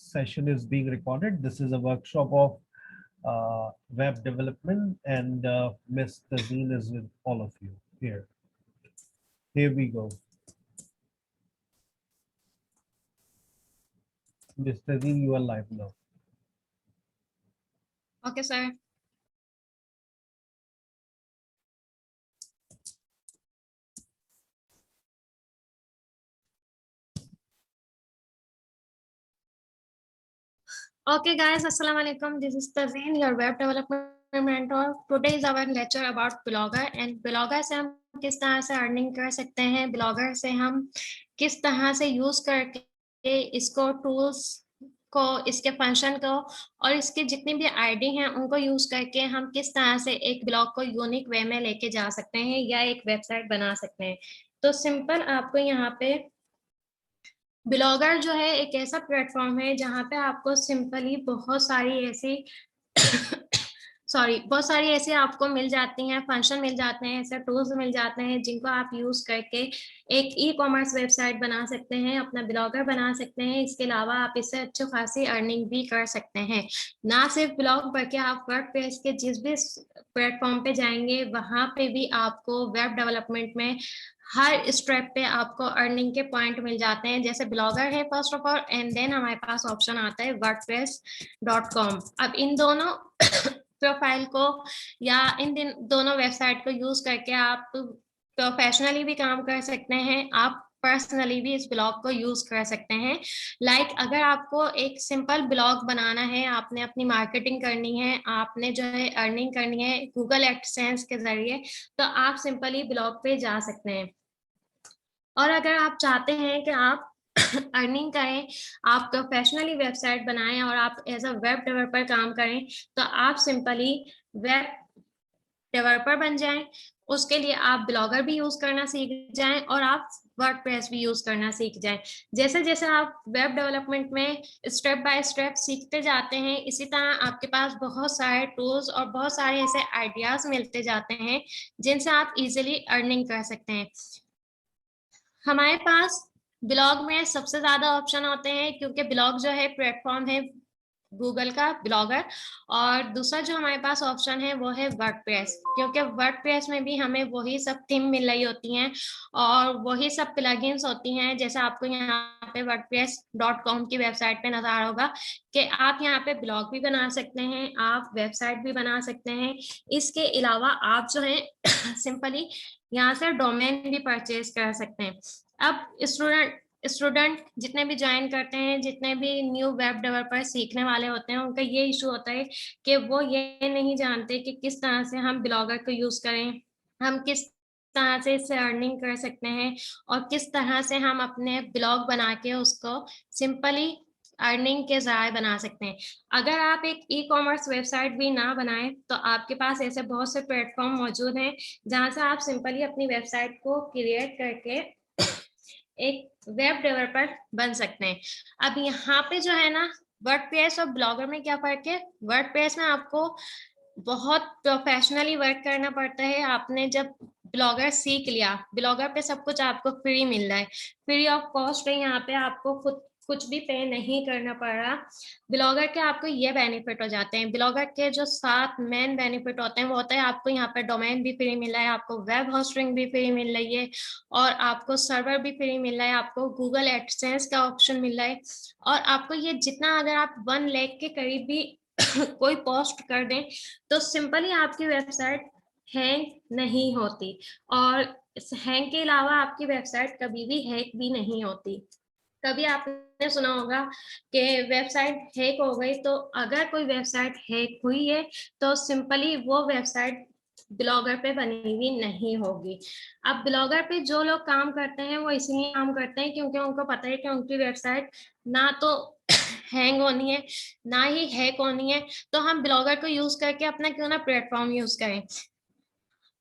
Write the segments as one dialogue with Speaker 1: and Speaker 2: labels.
Speaker 1: session is being recorded. This is a workshop of web development, and Miss Tazeen is with all of you here. Here we go. Miss Tazeen, you are live now.
Speaker 2: Okay, sir. Okay, guys, Assalamu alaikum. This is Tazeen, your web development mentor. Today is our lecture about Blogger, and Blogger से हम किस तरह से earning कर सकते हैं, Blogger से हम किस तरह से यूज करके इसको टूल्स को, इसके फंक्शन को और इसके जितनी भी आईडी हैं उनको यूज करके हम किस तरह से एक ब्लॉग को यूनिक वे में लेके जा सकते हैं या एक वेबसाइट बना सकते हैं। तो सिंपल आपको यहाँ पे ब्लॉगर जो है एक ऐसा प्लेटफॉर्म है जहाँ पे आपको सिंपली बहुत सारी ऐसी आपको मिल जाती हैं, फंक्शन मिल जाते हैं, ऐसे टूल्स मिल जाते हैं जिनको आप यूज करके एक ई कॉमर्स वेबसाइट बना सकते हैं, अपना ब्लॉगर बना सकते हैं। इसके अलावा आप इससे अच्छी खासी अर्निंग भी कर सकते हैं। ना सिर्फ ब्लॉग बल्कि आप वर्डप्रेस के जिस भी प्लेटफॉर्म पे जाएंगे वहां पे भी आपको वेब डेवलपमेंट में हर स्टेप पे आपको अर्निंग के पॉइंट मिल जाते हैं। जैसे ब्लॉगर है first of all, and then हमारे पास ऑप्शन आता है wordpress.com। अब इन दोनों प्रोफाइल को या इन दोनों वेबसाइट को यूज करके आप प्रोफेशनली भी काम कर सकते हैं, आप पर्सनली भी इस ब्लॉग को यूज कर सकते हैं। लाइक अगर आपको एक सिंपल ब्लॉग बनाना है, आपने अपनी मार्केटिंग करनी है, आपने जो है अर्निंग करनी है गूगल एडसेंस के जरिए, तो आप सिंपली ब्लॉग पे जा सकते हैं। और अगर आप चाहते हैं कि आप अर्निंग करें, आप प्रोफेशनली वेबसाइट बनाएं और आप एज अ वेब डेवलपर काम करें, तो आप सिंपली वेब डेवलपर बन जाएं। उसके लिए आप ब्लॉगर भी यूज करना सीख जाएं और आप वर्डप्रेस भी यूज करना सीख जाएं। जैसे जैसे आप वेब डेवलपमेंट में स्टेप बाय स्टेप सीखते जाते हैं, इसी तरह आपके पास बहुत सारे टूल्स और बहुत सारे ऐसे आइडियाज मिलते जाते हैं जिनसे आप इजीली अर्निंग कर सकते हैं। हमारे पास ब्लॉग में सबसे ज्यादा ऑप्शन होते हैं क्योंकि ब्लॉग जो है प्लेटफॉर्म है गूगल का ब्लॉगर, और दूसरा जो हमारे पास ऑप्शन है वो है वर्डप्रेस, क्योंकि वर्डप्रेस में भी हमें वही सब थीम मिल रही होती हैं और वही सब प्लगइन्स होती हैं। जैसे आपको यहाँ पे wordpress.com की वेबसाइट पे नजर आ रहा होगा कि आप यहाँ पे ब्लॉग भी बना सकते हैं, आप वेबसाइट भी बना सकते हैं। इसके अलावा आप जो है सिंपली यहाँ से डोमेन भी परचेज कर सकते हैं। अब स्टूडेंट जितने भी ज्वाइन करते हैं, जितने भी न्यू वेब डेवलपर सीखने वाले होते हैं, उनका ये इशू होता है कि वो ये नहीं जानते कि किस तरह से हम ब्लॉगर को यूज करें, हम किस तरह से इससे अर्निंग कर सकते हैं और किस तरह से हम अपने ब्लॉग बना के उसको सिंपली अर्निंग के जरिए बना सकते हैं। अगर आप एक ई कॉमर्स वेबसाइट भी ना बनाएं तो आपके पास ऐसे बहुत से प्लेटफॉर्म मौजूद हैं जहां से आप सिंपली अपनी वेबसाइट को क्रिएट करके एक वेब डेवलपर बन सकते हैं। अब यहाँ पे जो है ना, वर्डप्रेस और ब्लॉगर में क्या फर्क है? वर्डप्रेस में आपको बहुत प्रोफेशनली वर्क करना पड़ता है। आपने जब ब्लॉगर सीख लिया, ब्लॉगर पे सब कुछ आपको फ्री मिल रहा है, फ्री ऑफ कॉस्ट है। यहाँ पे आपको खुद कुछ भी पे नहीं करना पड़ रहा। ब्लॉगर के आपको ये बेनिफिट हो जाते हैं। ब्लॉगर के जो 7 मेन बेनिफिट होते हैं वो होता है आपको यहाँ पे डोमेन भी फ्री मिल रहा है, आपको वेब होस्टिंग भी फ्री मिल रही है और आपको सर्वर भी फ्री मिल रहा है, आपको गूगल एडसेंस का ऑप्शन मिल रहा है। और आपको ये जितना, अगर आप 1 लाख के करीब भी कोई पोस्ट कर दें तो सिंपली आपकी वेबसाइट हैंग नहीं होती, और इस हैंग के अलावा आपकी वेबसाइट कभी भी हैक भी नहीं होती। कभी आपने सुना होगा कि वेबसाइट हैक हो गई, तो अगर कोई वेबसाइट हैक हुई है तो सिंपली वो वेबसाइट ब्लॉगर पे बनी हुई नहीं होगी। अब ब्लॉगर पे जो लोग काम करते हैं वो इसलिए काम करते हैं क्योंकि उनको पता है कि उनकी वेबसाइट ना तो हैंग होनी है ना ही हैक होनी है, तो हम ब्लॉगर को यूज करके अपना क्यों ना प्लेटफॉर्म यूज करें।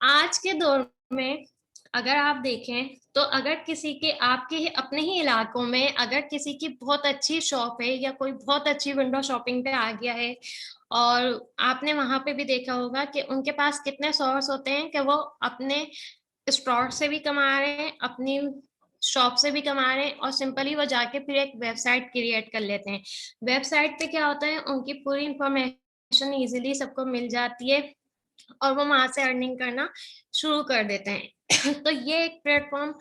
Speaker 2: आज के दौर में अगर आप देखें तो अगर किसी के, आपके अपने ही इलाकों में अगर किसी की बहुत अच्छी शॉप है या कोई बहुत अच्छी विंडो शॉपिंग पे आ गया है, और आपने वहां पे भी देखा होगा कि उनके पास कितने सोर्स होते हैं कि वो अपने स्टोर से भी कमा रहे हैं, अपनी शॉप से भी कमा रहे हैं और सिंपली वो जाके फिर एक वेबसाइट क्रिएट कर लेते हैं। वेबसाइट पे क्या होता है, उनकी पूरी इंफॉर्मेशन इजीली सबको मिल जाती है और वो वहां से अर्निंग करना शुरू कर देते हैं। तो ये एक प्लेटफॉर्म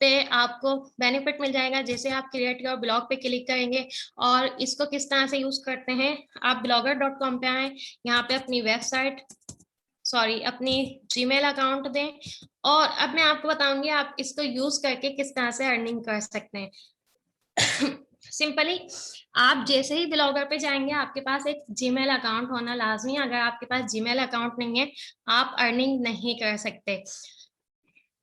Speaker 2: पे आपको बेनिफिट मिल जाएगा। जैसे आप क्रिएट योर ब्लॉग पे क्लिक करेंगे और इसको किस तरह से यूज करते हैं, आप blogger.com पे आए, यहाँ पे अपनी वेबसाइट अपनी जीमेल अकाउंट दें और अब मैं आपको बताऊंगी आप इसको यूज करके किस तरह से अर्निंग कर सकते हैं। सिंपली आप जैसे ही ब्लॉगर पे जाएंगे आपके पास एक जीमेल अकाउंट होना लाजमी है। अगर आपके पास जीमेल अकाउंट नहीं है आप अर्निंग नहीं कर सकते।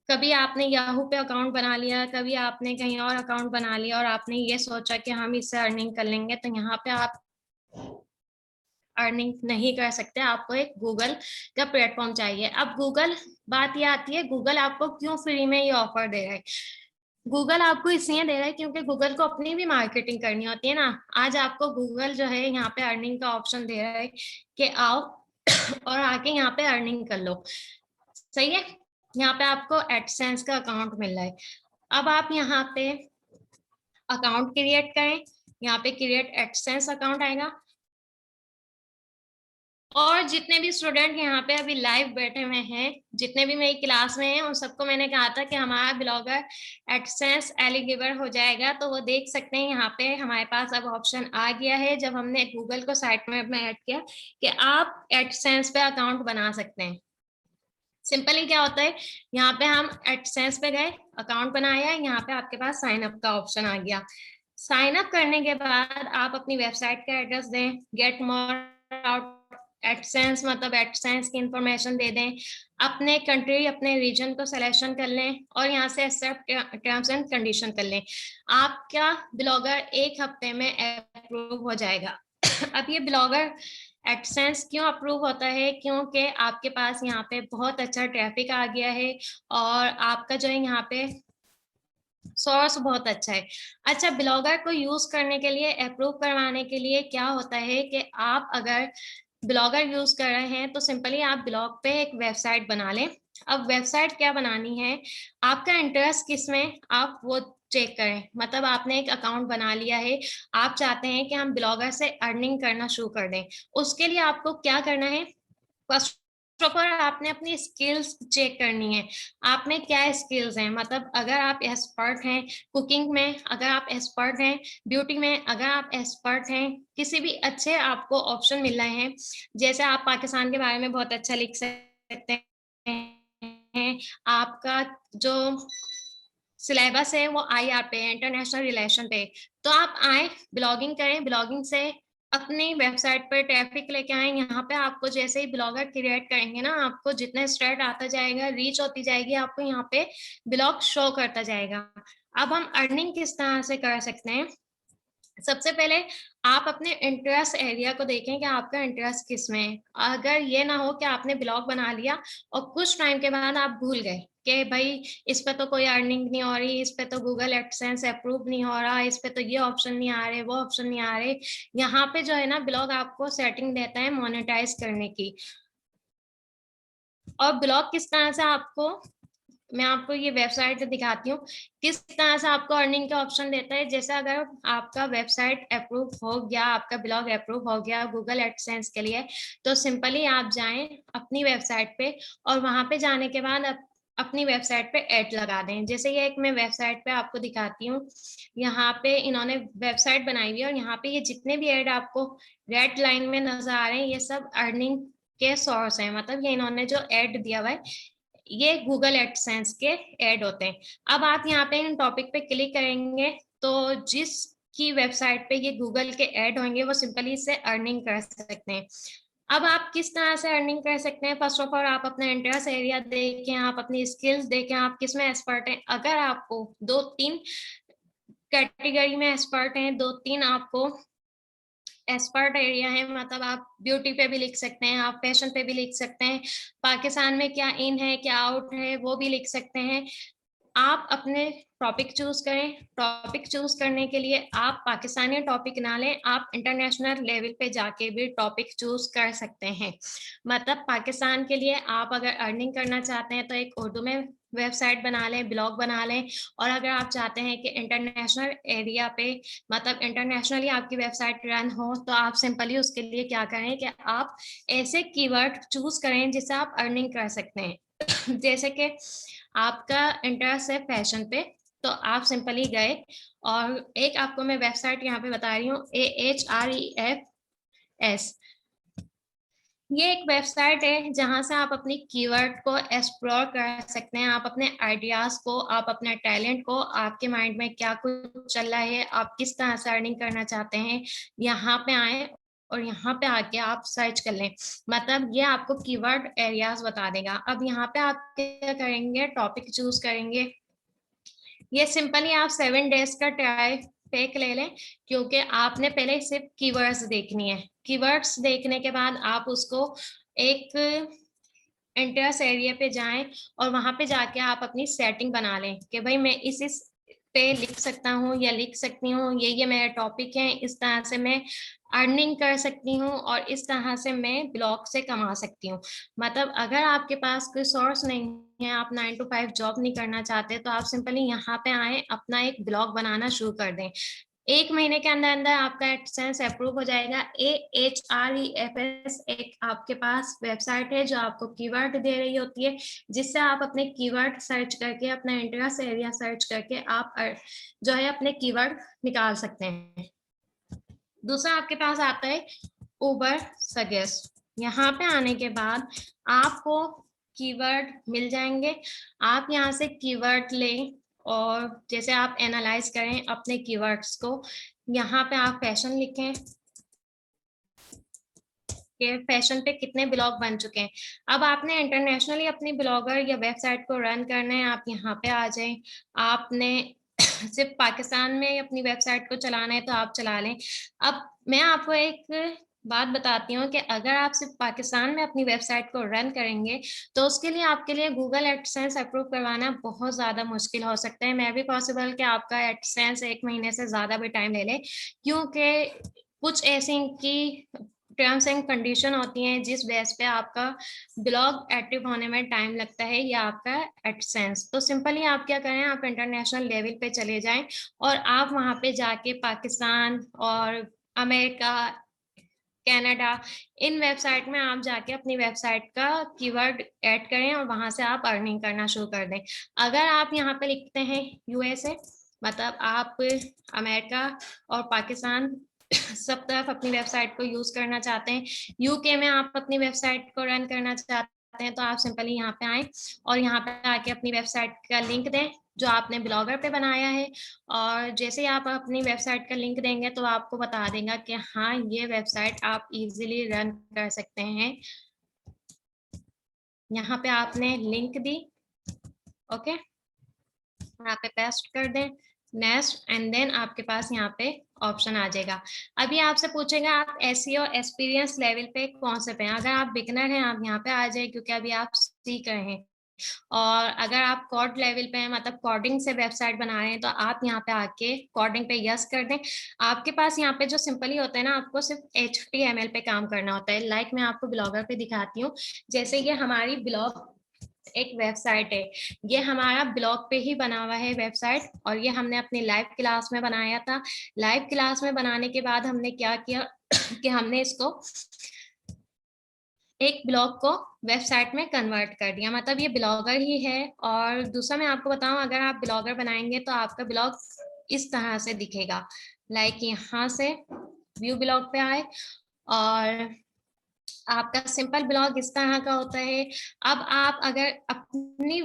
Speaker 2: कभी आपने याहू पे अकाउंट बना लिया, कभी आपने कहीं और अकाउंट बना लिया और आपने ये सोचा कि हम इससे अर्निंग कर लेंगे, तो यहाँ पे आप अर्निंग नहीं कर सकते। आपको एक गूगल का प्लेटफॉर्म चाहिए। अब गूगल, बात ये आती है गूगल आपको क्यों फ्री में ये ऑफर दे रहा है। गूगल आपको इसलिए दे रहा है क्योंकि गूगल को अपनी भी मार्केटिंग करनी होती है ना। आज आपको गूगल जो है यहाँ पे अर्निंग का ऑप्शन दे रहा है कि आओ और आके यहाँ पे अर्निंग कर लो। सही है, यहाँ पे आपको एडसेंस का अकाउंट मिल रहा है। अब आप यहाँ पे अकाउंट क्रिएट करें, यहाँ पे क्रिएट एडसेंस अकाउंट आएगा और जितने भी स्टूडेंट यहाँ पे अभी लाइव बैठे हुए हैं, जितने भी मेरी क्लास में हैं, उन सबको मैंने कहा था कि हमारा ब्लॉगर एडसेंस एलिजिबल हो जाएगा। तो वो देख सकते हैं यहाँ पे हमारे पास अब ऑप्शन आ गया है जब हमने गूगल को साइट में ऐड किया कि आप एडसेंस पे अकाउंट बना सकते हैं। सिंपली क्या होता है, यहाँ पे हम एडसेंस पे गए, अकाउंट बनाया, यहाँ पे आपके पास साइन अप का ऑप्शन आ गया। साइन अप करने के बाद आप अपनी वेबसाइट का एड्रेस दें, गेट मोर आउट एडसेंस मतलब एडसेंस की इंफॉर्मेशन दे दें, अपने कंट्री अपने रीजन को सिलेक्शन कर लें और यहाँ से एक्सेप्ट टर्म्स एंड कंडीशन कर लें। आपका ब्लॉगर एक हफ्ते में अप्रूव हो जाएगा। अब ये ब्लॉगर एडसेंस क्यों अप्रूव होता है, क्योंकि आपके पास यहाँ पे बहुत अच्छा ट्रैफिक आ गया है और आपका जो है यहाँ पे सोर्स बहुत अच्छा है। अच्छा, ब्लॉगर को यूज करने के लिए, अप्रूव करवाने के लिए क्या होता है कि आप अगर ब्लॉगर यूज कर रहे हैं तो सिंपली आप ब्लॉग पे एक वेबसाइट बना लें। अब वेबसाइट क्या बनानी है, आपका इंटरेस्ट किसमें आप वो चेक करें। मतलब आपने एक अकाउंट बना लिया है, आप चाहते हैं कि हम ब्लॉगर से अर्निंग करना शुरू कर दें। उसके लिए आपको क्या करना है, फर्स्ट ऑफ ऑल आपने अपनी स्किल्स चेक करनी है। आप में क्या स्किल्स हैं, मतलब अगर आप एक्सपर्ट हैं कुकिंग में, अगर आप एक्सपर्ट हैं ब्यूटी में, अगर आप एक्सपर्ट हैं किसी भी, अच्छे आपको ऑप्शन मिल रहे हैं। जैसे आप पाकिस्तान के बारे में बहुत अच्छा लिख सकते हैं, आपका जो सिलेबस है वो IR पे है, इंटरनेशनल रिलेशन पे। तो आप आए, ब्लॉगिंग करें, ब्लॉगिंग से अपनी वेबसाइट पर ट्रैफिक लेके आए। यहाँ पे आपको जैसे ही ब्लॉगर क्रिएट करेंगे ना, आपको जितना स्ट्रेट आता जाएगा, रीच होती जाएगी, आपको यहाँ पे ब्लॉग शो करता जाएगा। अब हम अर्निंग किस तरह से कर सकते हैं, सबसे पहले आप अपने इंटरेस्ट एरिया को देखें कि आपका इंटरेस्ट किस में है। अगर ये ना हो कि आपने ब्लॉग बना लिया और कुछ टाइम के बाद आप भूल गए कि भाई इस पे तो कोई अर्निंग नहीं हो रही, इस पे तो गूगल एडसेंस अप्रूव नहीं हो रहा, इस पे तो ये ऑप्शन नहीं आ रहे, वो ऑप्शन नहीं आ रहे। यहाँ पे जो है ना ब्लॉग आपको सेटिंग देता है मोनेटाइज करने की। और ब्लॉग किस तरह से आपको, मैं आपको ये वेबसाइट दिखाती हूँ किस तरह से आपको अर्निंग का ऑप्शन देता है। जैसे अगर आपका वेबसाइट अप्रूव हो गया, आपका ब्लॉग अप्रूव हो गया गूगल एडसेंस के लिए, तो सिंपली आप जाएं अपनी वेबसाइट पे और वहां पे जाने के बाद अपनी वेबसाइट पे ऐड लगा दें। जैसे ये एक मैं वेबसाइट पे आपको दिखाती हूँ, यहाँ पे इन्होंने वेबसाइट बनाई हुई है और यहाँ पे ये जितने भी ऐड आपको रेड लाइन में नजर आ रहे हैं, ये सब अर्निंग के सोर्स हैं। मतलब ये इन्होंने जो ऐड दिया हुआ है ये गूगल एडसेंस के ऐड होते हैं। अब आप यहाँ पे इन टॉपिक पे क्लिक करेंगे तो जिस की वेबसाइट पे ये गूगल के ऐड होंगे वो सिंपली इससे अर्निंग कर सकते हैं। अब आप किस तरह से अर्निंग कर सकते हैं, फर्स्ट ऑफ ऑल आप अपना इंटरेस्ट एरिया देखें, आप अपनी स्किल्स देखें, आप किस में एक्सपर्ट हैं। अगर आपको 2-3 कैटेगरी में एक्सपर्ट हैं, 2-3 आपको एक्सपर्ट एरिया है, मतलब आप ब्यूटी पे भी लिख सकते हैं, आप फैशन पे भी लिख सकते हैं, पाकिस्तान में क्या इन है क्या आउट है वो भी लिख सकते हैं। आप अपने टॉपिक चूज करें। टॉपिक चूज करने के लिए आप पाकिस्तानी टॉपिक ना लें, आप इंटरनेशनल लेवल पे जाके भी टॉपिक चूज कर सकते हैं। मतलब पाकिस्तान के लिए आप अगर अर्निंग करना चाहते हैं तो एक उर्दू में वेबसाइट बना लें, ब्लॉग बना लें। और अगर आप चाहते हैं कि इंटरनेशनल एरिया पे मतलब इंटरनेशनली आपकी वेबसाइट रन हो, तो आप सिंपली उसके लिए क्या करें कि आप ऐसे कीवर्ड चूज करें जिससे आप अर्निंग कर सकते हैं। जैसे कि आपका इंटरेस्ट है फैशन पे, तो आप सिंपली गए और एक आपको मैं वेबसाइट यहाँ पे बता रही हूँ, AHREFS। ये एक वेबसाइट है जहां से आप अपनी कीवर्ड को एक्सप्लोर कर सकते हैं, आप अपने आइडियाज को, आप अपने टैलेंट को, आपके माइंड में क्या कुछ चल रहा है, आप किस तरह से अर्निंग करना चाहते हैं, यहाँ पे आए और यहाँ पे आके आप सर्च कर लें। मतलब ये आपको कीवर्ड एरियाज बता देगा। अब यहाँ पे आप क्या करेंगे, टॉपिक चूज करेंगे। ये सिंपली आप 7 डेज का ट्राई पैक ले लें, क्योंकि आपने पहले सिर्फ कीवर्ड्स देखनी है। कीवर्ड्स देखने के बाद आप उसको एक इंटरेस्ट एरिया पे जाएं और वहां पे जाके आप अपनी सेटिंग बना लें कि भाई मैं इस पे लिख सकता हूँ या लिख सकती हूँ, ये मेरा टॉपिक है, इस तरह से मैं अर्निंग कर सकती हूँ और इस तरह से मैं ब्लॉग से कमा सकती हूँ। मतलब अगर आपके पास कोई सोर्स नहीं है, आप 9 to 5 जॉब नहीं करना चाहते, तो आप सिंपली यहाँ पे आए, अपना एक ब्लॉग बनाना शुरू कर दें। 1 महीने के अंदर अंदर आपका एडसेंस अप्रूव हो जाएगा। AHREFS एक आपके पास वेबसाइट है जो आपको कीवर्ड दे रही होती है, जिससे आप अपने कीवर्ड सर्च करके, अपना इंटरेस्ट एरिया सर्च करके आप जो है अपने कीवर्ड निकाल सकते हैं। दूसरा आपके पास आता है उबर सजेस्ट। यहाँ पे आने के बाद आपको कीवर्ड मिल जाएंगे। आप यहाँ से कीवर्ड लें और जैसे आप एनालाइज करें अपने कीवर्ड्स को। यहाँ पे आप फैशन लिखें कि फैशन पे कितने ब्लॉग बन चुके हैं। अब आपने इंटरनेशनली अपनी ब्लॉगर या वेबसाइट को रन करना है, आप यहाँ पे आ जाएं। आपने सिर्फ पाकिस्तान में अपनी वेबसाइट को चलाना है तो आप चला लें। अब मैं आपको एक बात बताती हूँ कि अगर आप सिर्फ पाकिस्तान में अपनी वेबसाइट को रन करेंगे तो उसके लिए आपके लिए गूगल एडसेंस अप्रूव करवाना बहुत ज्यादा मुश्किल हो सकता है। मैं भी पॉसिबल कि आपका एडसेंस 1 महीने से ज्यादा भी टाइम ले ले, क्योंकि कुछ ऐसी की टर्म्स एंड कंडीशन होती हैं जिस बेस पे आपका ब्लॉग एक्टिव होने में टाइम लगता है या आपका एडसेंस। तो सिंपली आप क्या करें, आप इंटरनेशनल लेवल पे चले जाएं और आप वहां पे जाके पाकिस्तान और अमेरिका, कनाडा, इन वेबसाइट में आप जाके अपनी वेबसाइट का कीवर्ड ऐड करें और वहां से आप अर्निंग करना शुरू कर दें। अगर आप यहाँ पे लिखते हैं USA, मतलब आप अमेरिका और पाकिस्तान सब तरफ अपनी वेबसाइट को यूज करना चाहते हैं, UK में आप अपनी वेबसाइट को रन करना चाहते हैं, तो आप सिंपली यहाँ पे आए और यहाँ पे आके अपनी वेबसाइट का लिंक दें जो आपने ब्लॉगर पे बनाया है। और जैसे ही आप अपनी वेबसाइट का लिंक देंगे तो आपको बता देगा कि हाँ ये वेबसाइट आप इजीली रन कर सकते हैं। यहाँ पे आपने लिंक दी, ओके, यहाँ पे पेस्ट कर दें नेक्स्ट, एंड देन आपके पास यहाँ पे ऑप्शन आ जाएगा। अभी आपसे पूछेगा आप SEO एक्सपीरियंस लेवल पे कौन से पे हैं। अगर आप बिगनर हैं आप यहाँ पे आ जाए, क्योंकि अभी आप सीख रहे हैं। और अगर आप कोड लेवल पे हैं, मतलब कोडिंग से वेबसाइट बना रहे हैं, तो आप यहाँ पे आके कोडिंग पे यस कर दें। आपके पास यहाँ पे जो सिंपली होता है ना, आपको सिर्फ HTML पे काम करना होता है। लाइक मैं आपको ब्लॉगर पे दिखाती हूँ। जैसे ये हमारी ब्लॉग एक वेबसाइट है, ये हमारा ब्लॉग पे ही बना हुआ है वेबसाइट, और ये हमने अपनी लाइव क्लास में बनाया था। लाइव क्लास में बनाने के बाद हमने क्या किया कि हमने इसको एक ब्लॉग को वेबसाइट में कन्वर्ट कर दिया, मतलब ये ब्लॉगर ही है। और दूसरा मैं आपको बताऊं, अगर आप ब्लॉगर बनाएंगे तो आपका ब्लॉग इस तरह से दिखेगा। लाइक यहाँ से व्यू ब्लॉग पे आए और आपका सिंपल ब्लॉग इस तरह का होता है। अब आप अगर अपनी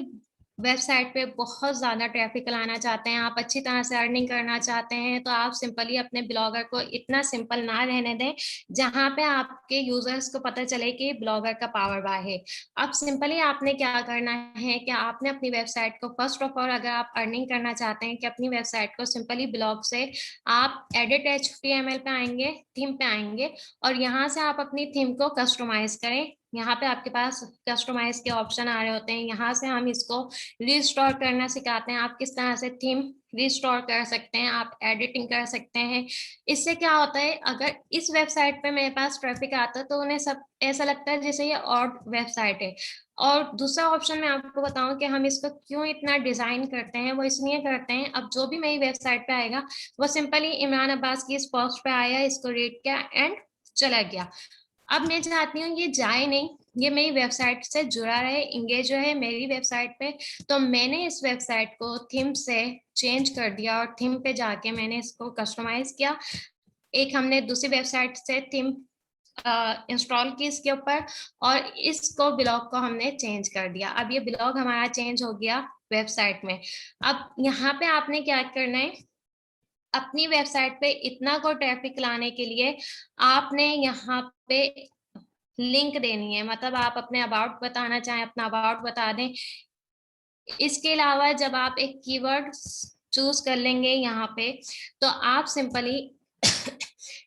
Speaker 2: वेबसाइट पे बहुत ज्यादा ट्रैफिक लाना चाहते हैं, आप अच्छी तरह से अर्निंग करना चाहते हैं, तो आप सिंपली अपने ब्लॉगर को इतना सिंपल ना रहने दें जहां पे आपके यूजर्स को पता चले कि ब्लॉगर का पावर बाय है। अब सिंपली आपने क्या करना है कि आपने अपनी वेबसाइट को फर्स्ट ऑफ ऑल, अगर आप अर्निंग करना चाहते हैं, कि अपनी वेबसाइट को सिंपली ब्लॉग से आप एडिट HTML पे आएंगे, थीम पे आएंगे और यहाँ से आप अपनी थीम को कस्टमाइज करें। यहाँ पे आपके पास कस्टमाइज के ऑप्शन आ रहे होते हैं। यहाँ से हम इसको रिस्टोर करना सिखाते हैं, आप किस तरह से थीम रिस्टोर कर सकते हैं, आप एडिटिंग कर सकते हैं। इससे क्या होता है, अगर इस वेबसाइट पे मेरे पास ट्रैफिक आता है तो उन्हें सब ऐसा लगता है जैसे ये और वेबसाइट है। और दूसरा ऑप्शन मैं आपको बताऊं कि हम इसको क्यों इतना डिजाइन करते हैं, वो इसलिए करते हैं, अब जो भी मेरी वेबसाइट पे आएगा वो सिंपली इमरान अब्बास की इस पोस्ट पे आया, इसको रीड किया एंड चला गया। अब मैं चाहती हूँ ये जाए नहीं, ये मेरी वेबसाइट से जुड़ा रहे, इंगेज जो है मेरी वेबसाइट पे। तो मैंने इस वेबसाइट को थीम से चेंज कर दिया और थीम पे जाके मैंने इसको कस्टमाइज किया। एक हमने दूसरी वेबसाइट से थीम इंस्टॉल की इसके ऊपर, और इसको ब्लॉग को हमने चेंज कर दिया। अब ये ब्लॉग हमारा चेंज हो गया वेबसाइट में। अब यहाँ पे आपने क्या करना है, अपनी वेबसाइट पे इतना को ट्रैफिक लाने के लिए आपने यहाँ पे लिंक देनी है, मतलब आप अपने अबाउट बताना चाहें अपना अबाउट बता दें। इसके अलावा जब आप एक कीवर्ड चूज कर लेंगे यहाँ पे, तो आप सिंपली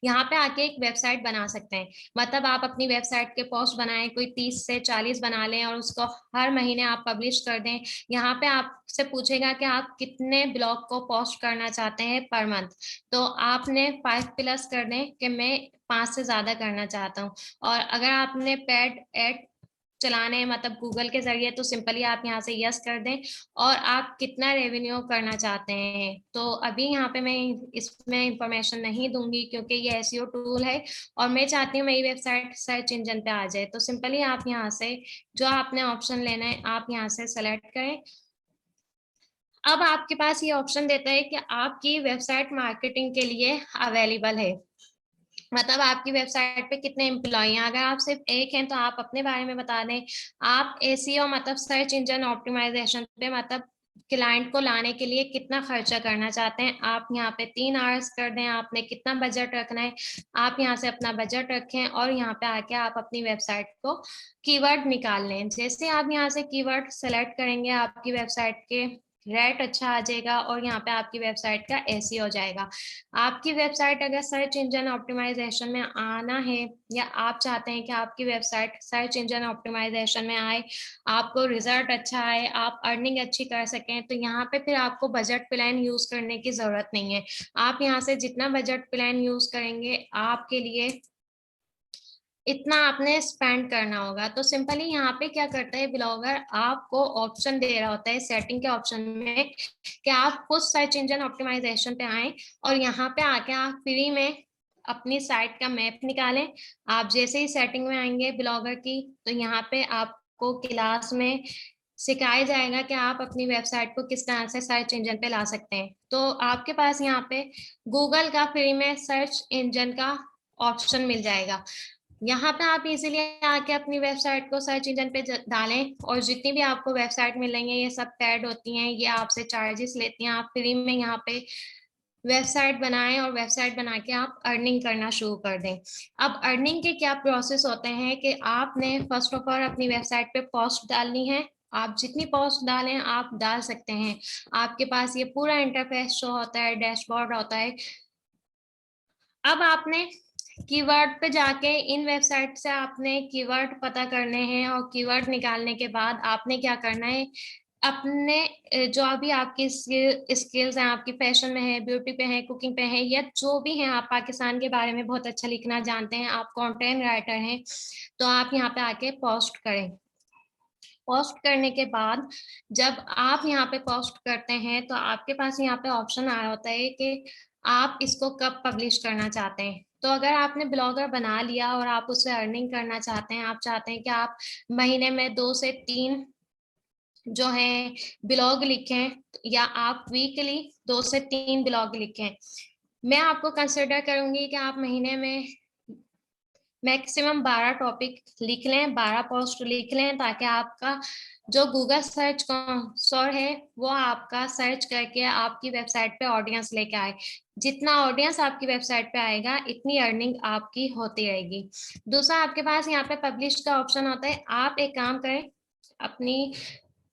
Speaker 2: यहाँ पे आके एक वेबसाइट बना सकते हैं। मतलब आप अपनी वेबसाइट के पोस्ट बनाएं, कोई 30 से 40 बना लें और उसको हर महीने आप पब्लिश कर दें। यहाँ पे आपसे पूछेगा कि आप कितने ब्लॉग को पोस्ट करना चाहते हैं पर मंथ, तो आपने 5+ कर दें कि मैं 5 से ज्यादा करना चाहता हूँ। और अगर आपने पेड एड चलाने हैं मतलब गूगल के जरिए, तो सिंपली आप यहाँ से यस कर दें और आप कितना रेवेन्यू करना चाहते हैं। तो अभी यहाँ पे मैं इसमें इंफॉर्मेशन नहीं दूंगी क्योंकि ये एसईओ टूल है और मैं चाहती हूँ मेरी वेबसाइट सर्च इंजन पे आ जाए। तो सिंपली आप यहाँ से जो आपने ऑप्शन लेना है आप यहाँ से सेलेक्ट करें। अब आपके पास ये ऑप्शन देता है कि आपकी वेबसाइट मार्केटिंग के लिए अवेलेबल है, मतलब आपकी वेबसाइट पे कितने एम्प्लॉय हैं। अगर आप सिर्फ एक हैं तो आप अपने बारे में बता दें। आप एसीओ मतलब सर्च इंजन ऑप्टिमाइजेशन पे मतलब क्लाइंट को लाने के लिए कितना खर्चा करना चाहते हैं, आप यहाँ पे 3 आवर्स कर दें। आपने कितना बजट रखना है आप यहाँ से अपना बजट रखें और यहाँ पे आके आप अपनी वेबसाइट को कीवर्ड निकाल लें। जैसे आप यहाँ से कीवर्ड सेलेक्ट करेंगे आपकी वेबसाइट के रेट अच्छा आ जाएगा और यहाँ पे आपकी वेबसाइट का एसईओ हो जाएगा। आपकी वेबसाइट अगर सर्च इंजन ऑप्टिमाइजेशन में आना है या आप चाहते हैं कि आपकी वेबसाइट सर्च इंजन ऑप्टिमाइजेशन में आए, आपको रिजल्ट अच्छा आए, आप अर्निंग अच्छी कर सकें, तो यहाँ पे फिर आपको बजट प्लान यूज करने की जरूरत नहीं है। आप यहाँ से जितना बजट प्लान यूज करेंगे आपके लिए इतना आपने स्पेंड करना होगा। तो सिंपली यहाँ पे क्या करता है ब्लॉगर, आपको ऑप्शन दे रहा होता है सेटिंग के ऑप्शन में कि आप खुद सर्च इंजन ऑप्टिमाइजेशन पे आए और यहाँ पे आके आप फ्री में अपनी साइट का मैप निकालें। आप जैसे ही सेटिंग में आएंगे ब्लॉगर की, तो यहाँ पे आपको क्लास में सिखाया जाएगा कि आप अपनी वेबसाइट को किस तरह से सर्च इंजन पे ला सकते हैं। तो आपके पास यहाँ पे गूगल का फ्री में सर्च इंजन का ऑप्शन मिल जाएगा। यहाँ पे आप इजीली आके अपनी वेबसाइट को सर्च इंजन पे डालें और जितनी भी आपको वेबसाइट मिलेंगे ये सब पेड होती हैं, ये आपसे चार्जेस लेती हैं। आप फ्री में यहाँ पे वेबसाइट बनाएं और वेबसाइट बना के आप अर्निंग करना शुरू कर दें। अब अर्निंग के क्या प्रोसेस होते हैं कि आपने फर्स्ट ऑफ ऑल अपनी वेबसाइट पे पोस्ट डालनी है। आप जितनी पोस्ट डालें आप डाल सकते हैं। आपके पास ये पूरा इंटरफेस शो होता है, डैशबोर्ड होता है। अब आपने कीवर्ड पे जाके इन वेबसाइट से आपने कीवर्ड पता करने हैं और कीवर्ड निकालने के बाद आपने क्या करना है, अपने जो अभी आपकी स्किल्स हैं, आपकी फैशन में है, ब्यूटी पे है, कुकिंग पे है, या जो भी हैं, आप पाकिस्तान के बारे में बहुत अच्छा लिखना जानते हैं, आप कंटेंट राइटर हैं, तो आप यहाँ पे आके पोस्ट करें। पोस्ट करने के बाद जब आप यहाँ पे पोस्ट करते हैं तो आपके पास यहाँ पे ऑप्शन आ रहा होता है कि आप इसको कब पब्लिश करना चाहते हैं। तो अगर आपने ब्लॉगर बना लिया और आप उससे अर्निंग करना चाहते हैं, आप चाहते हैं कि आप महीने में 2 से 3 जो है ब्लॉग लिखें, या आप वीकली 2 से 3 ब्लॉग लिखें, मैं आपको कंसिडर करूंगी कि आप महीने में मैक्सिमम 12 टॉपिक लिख लें, 12 पोस्ट लिख लें, ताकि आपका जो गूगल सर्च कंसोल है वो आपका सर्च करके आपकी वेबसाइट पे ऑडियंस लेके आए। जितना ऑडियंस आपकी वेबसाइट पे आएगा इतनी अर्निंग आपकी होती रहेगी। दूसरा आपके पास यहाँ पे पब्लिश का ऑप्शन होता है। आप एक काम करें, अपनी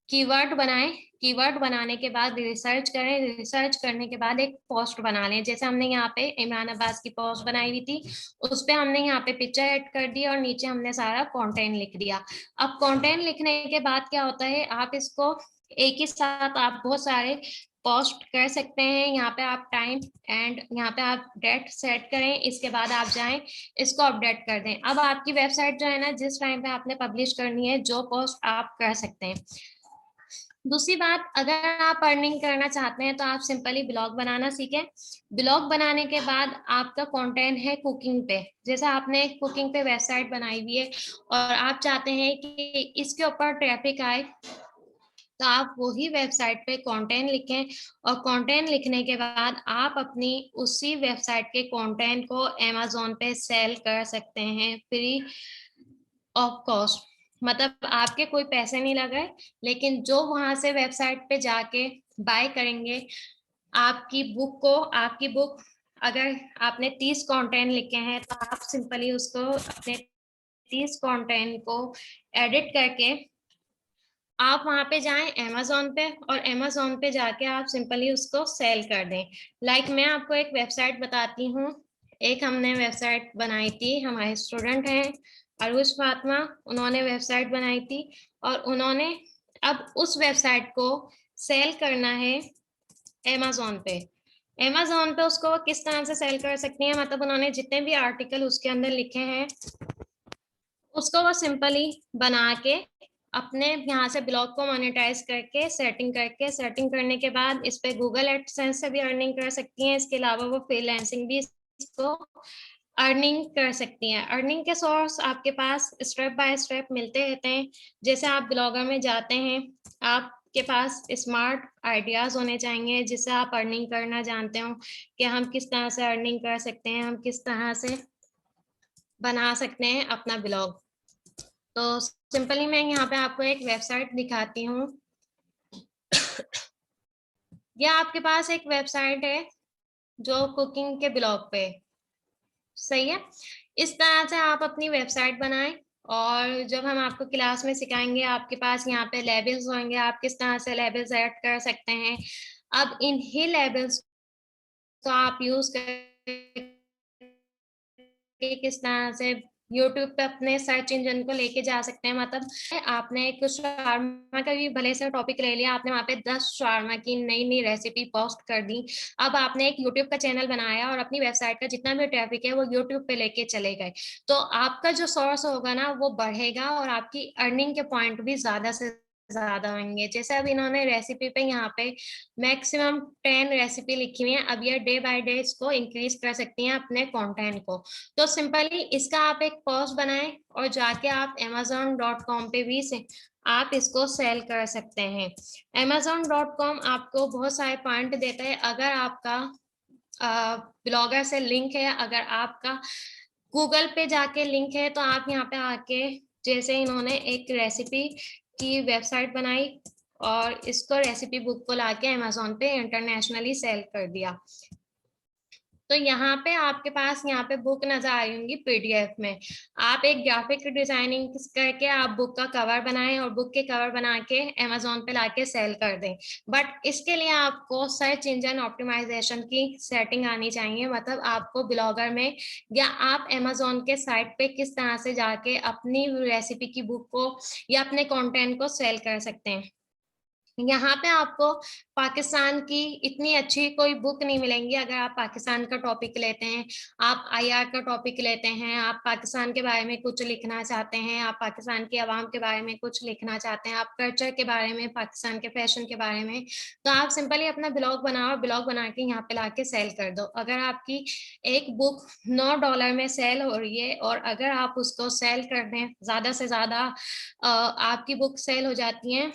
Speaker 2: कीवर्ड बनाएं, कीवर्ड बनाने के बाद रिसर्च करें, रिसर्च करने के बाद एक पोस्ट बना लें। जैसे हमने यहाँ पे इमरान अब्बास की पोस्ट बनाई हुई थी, उस पे हमने यहाँ पे पिक्चर ऐड कर दी और नीचे हमने सारा कंटेंट लिख दिया। अब कंटेंट लिखने के बाद क्या होता है, आप इसको एक ही साथ आप बहुत सारे पोस्ट कर सकते हैं। यहाँ पे आप टाइम एंड यहाँ पे आप डेट सेट करें, इसके बाद आप जाएं इसको अपडेट कर दें। अब आपकी वेबसाइट जो है ना, जिस टाइम पे आपने पब्लिश करनी है जो पोस्ट आप कर सकते हैं। दूसरी बात, अगर आप अर्निंग करना चाहते हैं तो आप सिंपली ब्लॉग बनाना सीखें। ब्लॉग बनाने के बाद आपका कंटेंट है कुकिंग पे, जैसे आपने एक कुकिंग पे वेबसाइट बनाई हुई है और आप चाहते हैं कि इसके ऊपर ट्रैफिक आए, तो आप वही वेबसाइट पे कंटेंट लिखें और कंटेंट लिखने के बाद आप अपनी उसी वेबसाइट के कंटेंट को अमेज़न पे सेल कर सकते हैं फ्री ऑफ कॉस्ट। मतलब आपके कोई पैसे नहीं लगे, लेकिन जो वहां से वेबसाइट पे जाके बाय करेंगे आपकी बुक अगर आपने 30 कंटेंट लिखे हैं तो आप सिंपली उसको अपने 30 कंटेंट को एडिट करके आप वहां पे जाएं अमेज़न पे और अमेज़न पे जाके आप सिंपली उसको सेल कर दें। लाइक मैं आपको एक वेबसाइट बताती हूँ। एक हमने वेबसाइट बनाई थी, हमारे स्टूडेंट हैं अरुष फातिमा, उन्होंने वेबसाइट बनाई थी और उन्होंने अब उस वेबसाइट को सेल करना है अमेज़न पे। अमेज़न पे उसको वो किस तरह से सेल कर सकती हैं, मतलब उन्होंने जितने भी आर्टिकल उसके अंदर लिखे हैं उसको वो सिंपली बना के अपने यहाँ से ब्लॉग को मोनेटाइज करके सेटिंग करने के बाद इस पे गूगल एडसेंस से भी अर्निंग कर सकती हैं। इसके अलावा वो फ्रीलांसिंग भी इसको अर्निंग कर सकती हैं। अर्निंग के सोर्स आपके पास स्टेप बाय स्टेप मिलते रहते हैं। जैसे आप ब्लॉगर में जाते हैं, आपके पास स्मार्ट आइडियाज होने चाहिए जिससे आप अर्निंग करना जानते हो कि हम किस तरह से अर्निंग कर सकते हैं, हम किस तरह से बना सकते हैं अपना ब्लॉग। तो सिंपली मैं यहाँ पे आपको एक वेबसाइट दिखाती हूँ। यह आपके पास एक वेबसाइट है जो कुकिंग के ब्लॉग पे, सही है। इस तरह से आप अपनी वेबसाइट बनाएं और जब हम आपको क्लास में सिखाएंगे आपके पास यहाँ पे लेबल्स होंगे, आप किस तरह से लेबल्स ऐड कर सकते हैं। अब इन्हीं लेबल्स को आप यूज कर किस तरह से यूट्यूब पे अपने सर्च इंजन को लेके जा सकते हैं। मतलब आपने एक शावरमा का भी भले से टॉपिक ले लिया, आपने वहां पे 10 शावरमा की नई नई रेसिपी पोस्ट कर दी। अब आपने एक यूट्यूब का चैनल बनाया और अपनी वेबसाइट का जितना भी ट्रैफिक है वो यूट्यूब पे लेके चले गए, तो आपका जो सोर्स होगा ना वो बढ़ेगा और आपकी अर्निंग के पॉइंट भी ज्यादा से ज्यादा होंगे। जैसे अब इन्होंने रेसिपी पे यहाँ पे मैक्सिमम 10 रेसिपी लिखी हुई है। अब ये डे बाय डे इसको इंक्रीज कर सकती हैं अपने कंटेंट को। तो सिंपली इसका आप एक पोस्ट बनाएं और जाके आप amazon.com पे भी से आप इसको सेल कर सकते हैं। amazon.com आपको बहुत सारे पॉइंट देता है अगर आपका ब्लॉगर से लिंक है, अगर आपका गूगल पे जाके लिंक है तो आप यहाँ पे आके, जैसे इन्होंने एक रेसिपी की वेबसाइट बनाई और इसको रेसिपी बुक को लाके अमेज़न पे इंटरनेशनली सेल कर दिया। तो यहाँ पे आपके पास यहाँ पे बुक नजर आ रही होंगी पीडीएफ में। आप एक ग्राफिक डिजाइनिंग करके आप बुक का कवर बनाएं और बुक के कवर बना के अमेज़न पे लाके सेल कर दें। बट इसके लिए आपको सर्च इंजन ऑप्टिमाइजेशन की सेटिंग आनी चाहिए। मतलब आपको ब्लॉगर में या आप अमेज़न के साइट पे किस तरह से जाके अपनी रेसिपी की बुक को या अपने कंटेंट को सेल कर सकते हैं। यहाँ पे आपको पाकिस्तान की इतनी अच्छी कोई बुक नहीं मिलेंगी। अगर आप पाकिस्तान का टॉपिक लेते हैं, आप आईआर का टॉपिक लेते हैं, आप पाकिस्तान के बारे में कुछ लिखना चाहते हैं, आप पाकिस्तान की आवाम के बारे में कुछ लिखना चाहते हैं, आप कल्चर के बारे में, पाकिस्तान के फैशन के बारे में, तो आप सिंपली अपना ब्लॉग बनाओ और ब्लॉग बना के यहाँ पे ला के सेल कर दो। अगर आपकी एक बुक $9 में सेल हो रही है और अगर आप उसको सेल कर दें, ज्यादा से ज्यादा आपकी बुक सेल हो जाती है,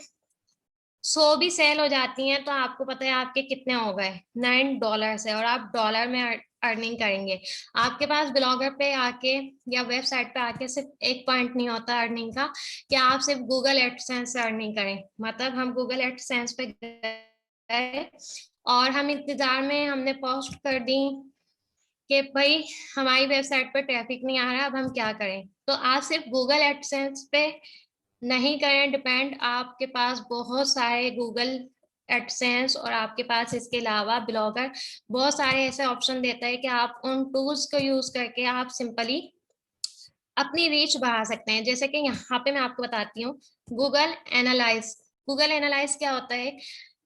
Speaker 2: 100 भी सेल हो जाती हैं, तो आपको पता है आपके कितने हो गए $9 से, और आप डॉलर में अर्निंग करेंगे। आपके पास ब्लॉगर पे आके या वेबसाइट पे आके सिर्फ एक पॉइंट नहीं होता अर्निंग का कि आप सिर्फ गूगल एडसेंस से अर्निंग करें। मतलब हम गूगल एडसेंस पे गए और हम इंतजार में हमने पोस्ट कर दी कि भाई हमारी वेबसाइट पर ट्रैफिक नहीं आ रहा, अब हम क्या करें। तो आप सिर्फ गूगल एडसेंस पे नहीं करें डिपेंड, आपके पास बहुत सारे गूगल एडसेंस और आपके पास इसके अलावा ब्लॉगर बहुत सारे ऐसे ऑप्शन देता है कि आप उन टूल्स को यूज करके आप सिंपली अपनी रीच बढ़ा सकते हैं। जैसे कि यहाँ पे मैं आपको बताती हूँ गूगल एनालाइज। गूगल एनालाइज क्या होता है,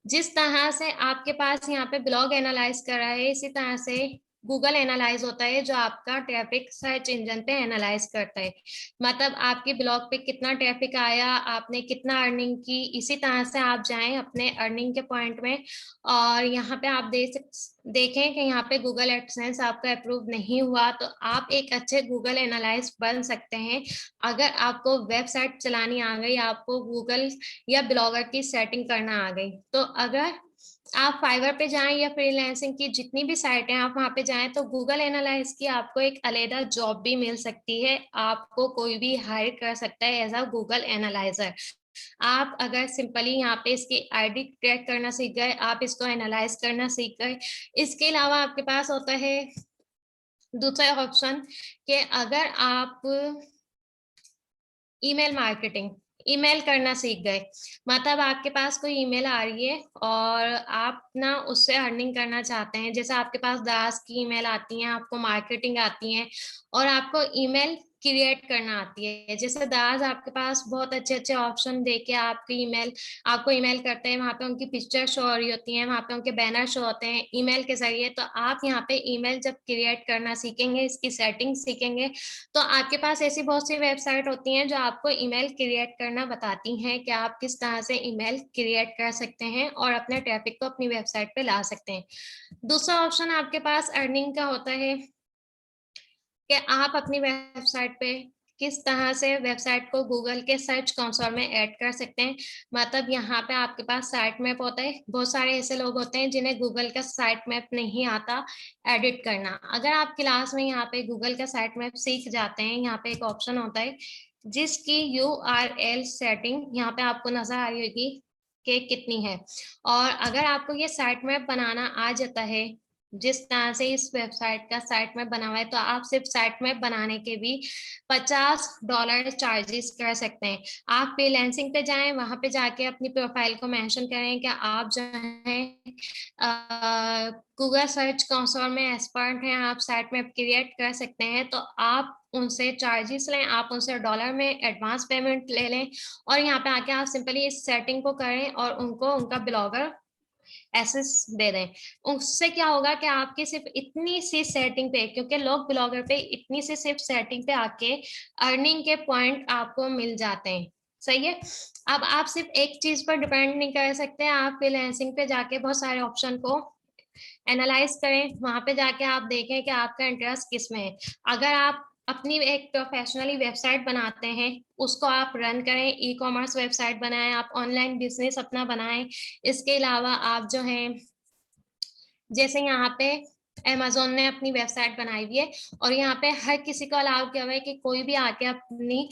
Speaker 2: जिस तरह से आपके पास यहाँ पे ब्लॉग एनालाइज कर रहा है, इसी तरह से गूगल एनालाइज होता है जो आपका ट्रैफिक सर्च इंजन पे एनालाइज करता है। मतलब आपके ब्लॉग पे कितना ट्रैफिक आया, आपने कितना अर्निंग की, इसी तरह से आप जाएं अपने अर्निंग के पॉइंट में और यहाँ पे आप देखें कि यहाँ पे गूगल एडसेंस आपका अप्रूव नहीं हुआ, तो आप एक अच्छे गूगल एनालाइज बन सकते हैं अगर आपको वेबसाइट चलानी आ गई, आपको गूगल या ब्लॉगर की सेटिंग करना आ गई। तो अगर आप फाइवर पे जाएं या फ्रीलांसिंग की जितनी भी साइट है आप वहां पे जाएं, तो गूगल एनालाइज की आपको एक अलग जॉब भी मिल सकती है, आपको कोई भी हायर कर सकता है एज अ गूगल एनालाइजर। आप अगर सिंपली यहाँ पे इसकी आईडी ट्रैक करना सीख गए, आप इसको एनालाइज करना सीख गए, इसके अलावा आपके पास होता है दूसरा ऑप्शन कि अगर आप ईमेल मार्केटिंग, ईमेल करना सीख गए, मतलब आपके पास कोई ईमेल आ रही है और आप ना उससे अर्निंग करना चाहते हैं, जैसे आपके पास दास की ईमेल आती हैं, आपको मार्केटिंग आती है और आपको ईमेल क्रिएट करना आती है। जैसे दास आपके पास बहुत अच्छे अच्छे ऑप्शन देके आपको ईमेल करते हैं, वहां पे उनकी पिक्चर शो हो रही होती है, वहां पे उनके बैनर शो होते हैं ईमेल के जरिए। तो आप यहाँ पे ईमेल जब क्रिएट करना सीखेंगे, इसकी सेटिंग सीखेंगे, तो आपके पास ऐसी बहुत सी वेबसाइट होती हैं जो आपको ईमेल क्रिएट करना बताती हैं कि आप किस तरह से ईमेल क्रिएट कर सकते हैं और अपने ट्रैफिक को अपनी वेबसाइट पे ला सकते हैं। दूसरा ऑप्शन आपके पास अर्निंग का होता है कि आप अपनी वेबसाइट पे किस तरह से वेबसाइट को गूगल के सर्च कंसोल में ऐड कर सकते हैं। मतलब यहाँ पे आपके पास साइट मैप होता है, बहुत सारे ऐसे लोग होते हैं जिन्हें गूगल का साइट मैप नहीं आता एडिट करना। अगर आप क्लास में यहाँ पे गूगल का साइट मैप सीख जाते हैं, यहाँ पे एक ऑप्शन होता है जिसकी URL सेटिंग यहाँ पे आपको नजर आ रही होगी कि कितनी है। और अगर आपको ये साइट मैप बनाना आ जाता है जिस तरह से इस वेबसाइट का साइट मैप बना हुआ है, तो आप सिर्फ साइट मैप बनाने के भी $50 चार्जेस कर सकते हैं। आप फ्रीलांसिंग पे जाएं, वहां पे जाके अपनी प्रोफाइल को मेंशन करें कि आप जो है गूगल सर्च कंसोल में एक्सपर्ट हैं, आप साइट मैप क्रिएट कर सकते हैं, तो आप उनसे चार्जेस लें, आप उनसे डॉलर में एडवांस पेमेंट ले लें और यहाँ पे आके आप सिंपली इस सेटिंग को करें और उनको उनका ब्लॉगर एसेस दे दें। उससे क्या होगा कि आपकी सिर्फ इतनी सी सेटिंग पे, क्योंकि लोग ब्लॉगर पे इतनी सी सिर्फ सेटिंग पे आके अर्निंग के पॉइंट आपको मिल जाते हैं। सही है। अब आप सिर्फ एक चीज पर डिपेंड नहीं कर सकते, आप फ्रीलांसिंग पे जाके बहुत सारे ऑप्शन को एनालाइज करें, वहां पे जाके आप देखें कि आपका इंटरेस्ट किस में है। अगर आप अपनी एक प्रोफेशनली वेबसाइट बनाते हैं, उसको आप रन करें, ई कॉमर्स वेबसाइट बनाएं, आप ऑनलाइन बिजनेस अपना बनाएं। इसके अलावा आप जो है जैसे यहाँ पे Amazon ने अपनी वेबसाइट बनाई हुई है और यहाँ पे हर किसी को अलाउ किया हुआ है कि कोई भी आके अपनी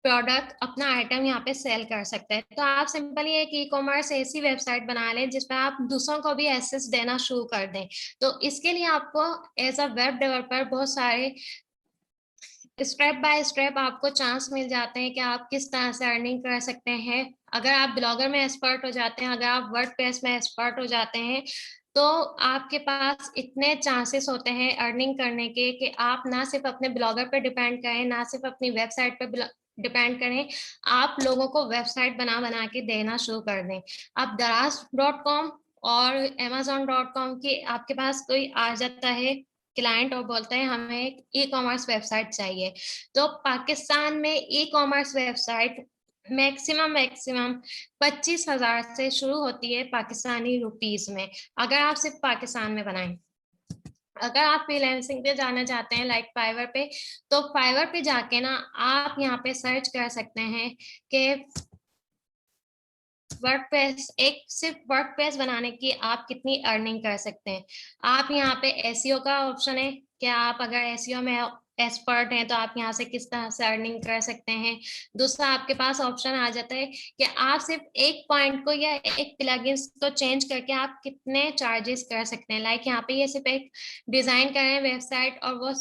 Speaker 2: प्रोडक्ट, अपना आइटम यहाँ पे सेल कर सकते हैं। तो आप सिंपली एक ई कॉमर्स ऐसी वेबसाइट बना लें जिसपे आप दूसरों को भी एक्सेस देना शुरू कर दें। तो इसके लिए आपको एज अ वेब डेवलपर बहुत सारे स्टेप बाय स्टेप आपको चांस मिल जाते हैं कि आप किस तरह से अर्निंग कर सकते हैं। अगर आप ब्लॉगर में एक्सपर्ट हो जाते हैं, अगर आप वर्डप्रेस में एक्सपर्ट हो जाते हैं, तो आपके पास इतने चांसेस होते हैं अर्निंग करने के कि आप ना सिर्फ अपने ब्लॉगर पे डिपेंड करें, ना सिर्फ अपनी वेबसाइट पे डिपेंड करें, आप लोगों को वेबसाइट बना बना के देना शुरू कर दें। अब Daraz.com और Amazon.com की आपके पास कोई आ जाता है क्लाइंट और बोलते हैं हमें एक ई कॉमर्स वेबसाइट चाहिए, तो पाकिस्तान में ई कॉमर्स वेबसाइट मैक्सिमम 25,000 से शुरू होती है पाकिस्तानी रुपीस में, अगर आप सिर्फ पाकिस्तान में बनाएं। अगर आप फ्रीलांसिंग पे जाना चाहते हैं लाइक फाइवर पे, तो फाइवर पे जाके ना आप यहाँ पे सर्च कर सकते हैं कि वर्डप्रेस, एक सिर्फ वर्डप्रेस बनाने की आप कितनी अर्निंग कर सकते हैं। आप यहाँ पे एसईओ का ऑप्शन है कि आप अगर एसईओ में एक्सपर्ट हैं तो आप यहाँ से किस तरह से अर्निंग कर सकते हैं। दूसरा आपके पास ऑप्शन आ जाता है कि आप सिर्फ एक पॉइंट को या एक प्लगइन्स को चेंज करके आप कितने चार्जेस कर सकते हैं। लाइक यहाँ पे ये सिर्फ एक डिजाइन करें वेबसाइट और वो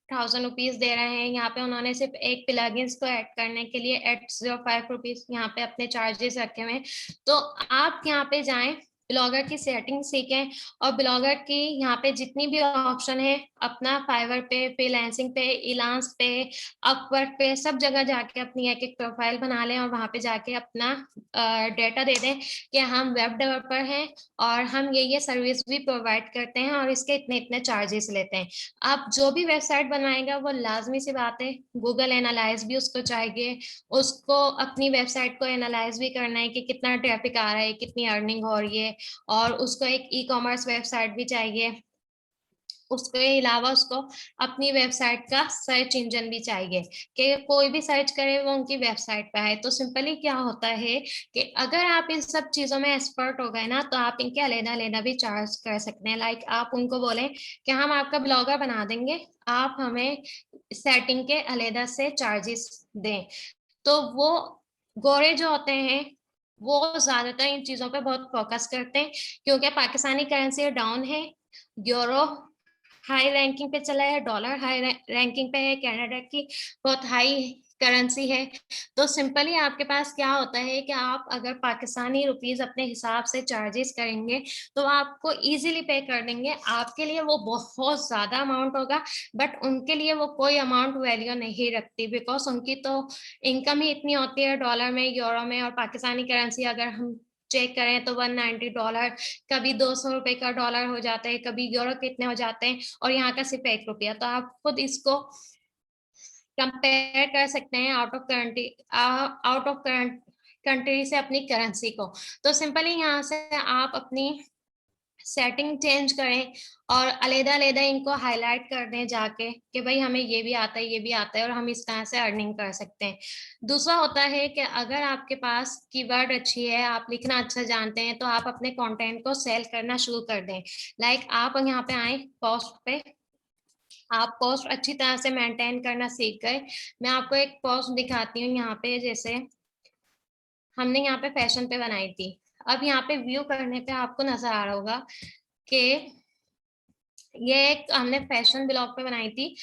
Speaker 2: ₹1000 दे रहे हैं। यहाँ पे उन्होंने सिर्फ एक प्लगइन्स को ऐड करने के लिए ₹805 यहाँ पे अपने चार्जेस रखे हुए हैं। तो आप यहाँ पे जाएं, ब्लॉगर की सेटिंग सीखें और ब्लॉगर की यहाँ पे जितनी भी ऑप्शन है अपना फाइवर पे, फ्रीलांसिंग पे, इलांस पे, अपवर्क पे, सब जगह जाके अपनी एक एक प्रोफाइल बना लें और वहां पे जाके अपना डेटा दे दें कि हम वेब डेवलपर हैं और हम ये सर्विस भी प्रोवाइड करते हैं और इसके इतने इतने चार्जेस लेते हैं। आप जो भी वेबसाइट बनवाएगा वो लाजमी सी बात है गूगल एनालाइज भी उसको चाहिए, उसको अपनी वेबसाइट को एनालाइज भी करना है कि कितना ट्रैफिक आ रहा है, कितनी अर्निंग हो रही है, और उसको एक ई कॉमर्स वेबसाइट भी चाहिए। उसके अलावा उसको अपनी वेबसाइट का सर्च इंजन भी चाहिए कि कोई भी सर्च करे वो उनकी वेबसाइट पे आए। तो सिंपली क्या होता है कि अगर आप इन सब चीजों में एक्सपर्ट हो गए ना तो आप इनके अलग अलग भी चार्ज कर सकते हैं। लाइक आप उनको बोलें कि हम आपका ब्लॉगर बना देंगे, आप हमें सेटिंग के अलग से चार्जेस दें। तो वो गोरे जो होते हैं वो ज्यादातर इन चीजों पे बहुत फोकस करते हैं क्योंकि पाकिस्तानी करेंसी डाउन है, यूरो हाई रैंकिंग पे चला है, डॉलर हाई रैंकिंग पे है, कनाडा की बहुत हाई करेंसी है। तो सिंपली आपके पास क्या होता है कि आप अगर पाकिस्तानी रुपीस अपने हिसाब से चार्जेस करेंगे तो आपको इजीली पे कर देंगे। आपके लिए वो बहुत ज्यादा अमाउंट होगा बट उनके लिए वो कोई अमाउंट वैल्यू नहीं रखती बिकॉज उनकी तो इनकम ही इतनी होती है डॉलर में, यूरो में, और पाकिस्तानी करेंसी अगर हम चेक करें तो $190, कभी ₹200 का डॉलर हो जाता है, कभी यूरो कितने हो जाते हैं, और यहाँ का सिर्फ ₹1। तो आप खुद इसको कंपेयर कर सकते हैं आउट ऑफ करंट कंट्री से अपनी करेंसी को। तो सिंपली यहाँ से आप अपनी सेटिंग चेंज करें और अलग-अलग इनको हाईलाइट कर दें जाके कि भाई हमें ये भी आता है, ये भी आता है और हम इस तरह से अर्निंग कर सकते हैं। दूसरा होता है कि अगर आपके पास कीवर्ड अच्छी है, आप लिखना अच्छा जानते हैं, तो आप अपने कंटेंट को सेल करना शुरू कर दें। लाइक आप यहाँ पे आए पोस्ट पे, आप पोस्ट अच्छी तरह से मेंटेन करना सीख गए। मैं आपको एक पोस्ट दिखाती हूँ यहाँ पे, जैसे हमने यहाँ पे फैशन पे बनाई थी। अब यहाँ पे व्यू करने पे आपको नजर आ रहा होगा कि ये एक हमने फैशन ब्लॉग पे बनाई थी।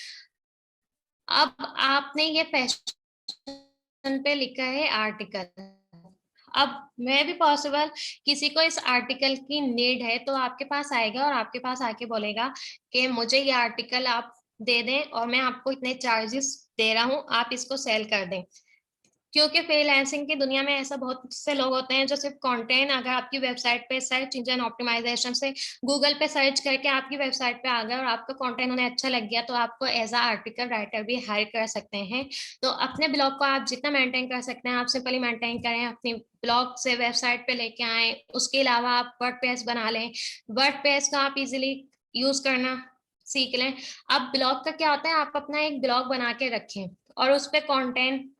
Speaker 2: अब आपने ये फैशन पे लिखा है आर्टिकल। अब मैं भी पॉसिबल किसी को इस आर्टिकल की नीड है तो आपके पास आएगा और आपके पास आके बोलेगा कि मुझे ये आर्टिकल आप दे दें और मैं आपको इतने चार्जेस दे रहा हूँ, आप इसको सेल कर दें। क्योंकि फ्रीलांसिंग की दुनिया में ऐसा बहुत से लोग होते हैं जो सिर्फ कंटेंट अगर आपकी वेबसाइट पे सर्च इंजन ऑप्टिमाइजेशन से गूगल पे सर्च करके आपकी वेबसाइट पे आ गए और आपका कंटेंट उन्हें अच्छा लग गया तो आपको एज अ आर्टिकल राइटर भी हायर कर सकते हैं। तो अपने ब्लॉग को आप जितना मेंटेन कर सकते हैं आप सिंपली मेंटेन करें, अपनी ब्लॉग से वेबसाइट पे लेके आए। उसके अलावा आप वर्डप्रेस बना लें, वर्डप्रेस का आप इजिली यूज करना सीख लें। अब ब्लॉग का क्या होता है, आप अपना एक ब्लॉग बना के रखें और उस पर कॉन्टेंट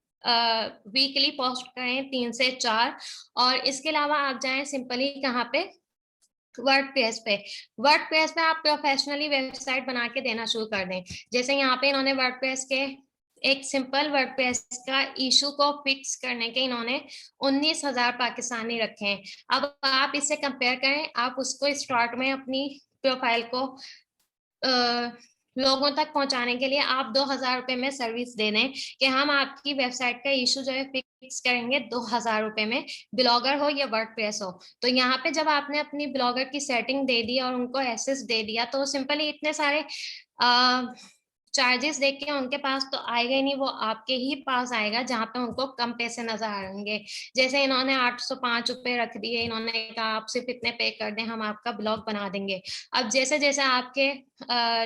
Speaker 2: वीकली पोस्ट करें 3 से 4। और इसके अलावा आप जाएं सिंपली कहाँ पे, वर्डप्रेस पे। वर्डप्रेस पे आप प्रोफेशनली वेबसाइट बना के देना शुरू कर दें। जैसे यहाँ पे इन्होंने वर्डप्रेस के एक सिंपल वर्डप्रेस का इशू को फिक्स करने के इन्होंने 19,000 पाकिस्तानी रखे हैं। अब आप इससे कंपेयर करें, आप उसको स्टार्ट में अपनी प्रोफाइल को लोगों तक पहुंचाने के लिए आप ₹2,000 में सर्विस दे दें कि हम आपकी वेबसाइट का इशू जो है फिक्स करेंगे ₹2,000 में, ब्लॉगर हो या वर्डप्रेस हो। तो यहाँ पे जब आपने अपनी ब्लॉगर की सेटिंग दे दी और उनको एक्सेस दे दिया तो सिंपली इतने सारे चार्जेस देख के उनके पास तो आएगा ही नहीं, वो आपके ही पास आएगा जहां पे उनको कम पैसे नजर आएंगे। जैसे इन्होंने ₹805 रख दिए, इन्होंने कहा आप सिर्फ इतने पे कर दें हम आपका ब्लॉग बना देंगे। अब जैसे जैसे आपके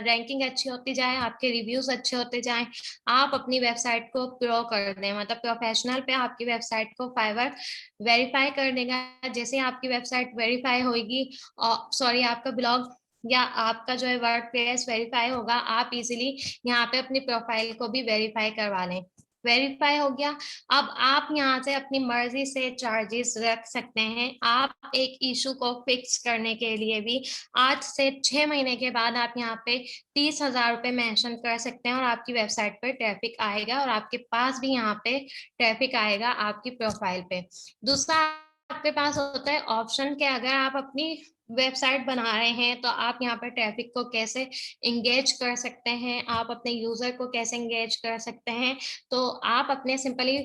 Speaker 2: रैंकिंग अच्छी होती जाए, आपके रिव्यूज अच्छे होते जाएं, आप अपनी वेबसाइट को प्रो कर दें, मतलब प्रोफेशनल पे आपकी वेबसाइट को फाइवर वेरीफाई कर देगा। जैसे आपकी वेबसाइट वेरीफाई होगी, सॉरी आपका ब्लॉग या आपका जो है वर्डप्रेस वेरीफाई होगा, आप इजीली यहाँ पे अपनी प्रोफाइल को भी वेरीफाई करवा लें। वेरीफाई हो गया, अब आप यहाँ से अपनी मर्जी से चार्जेस रख सकते हैं। आप एक इशू को फिक्स करने के लिए भी आज से 6 महीने के बाद आप यहाँ पे ₹30,000 मेंशन कर सकते हैं और आपकी वेबसाइट पर ट्रैफिक आएगा और आपके पास भी यहाँ पे ट्रैफिक आएगा आपकी प्रोफाइल पे। दूसरा आपके पास होता है ऑप्शन कि अगर आप अपनी वेबसाइट बना रहे हैं तो आप यहाँ पर ट्रैफिक को कैसे इंगेज कर सकते हैं, आप अपने यूजर को कैसे इंगेज कर सकते हैं। तो आप अपने सिंपली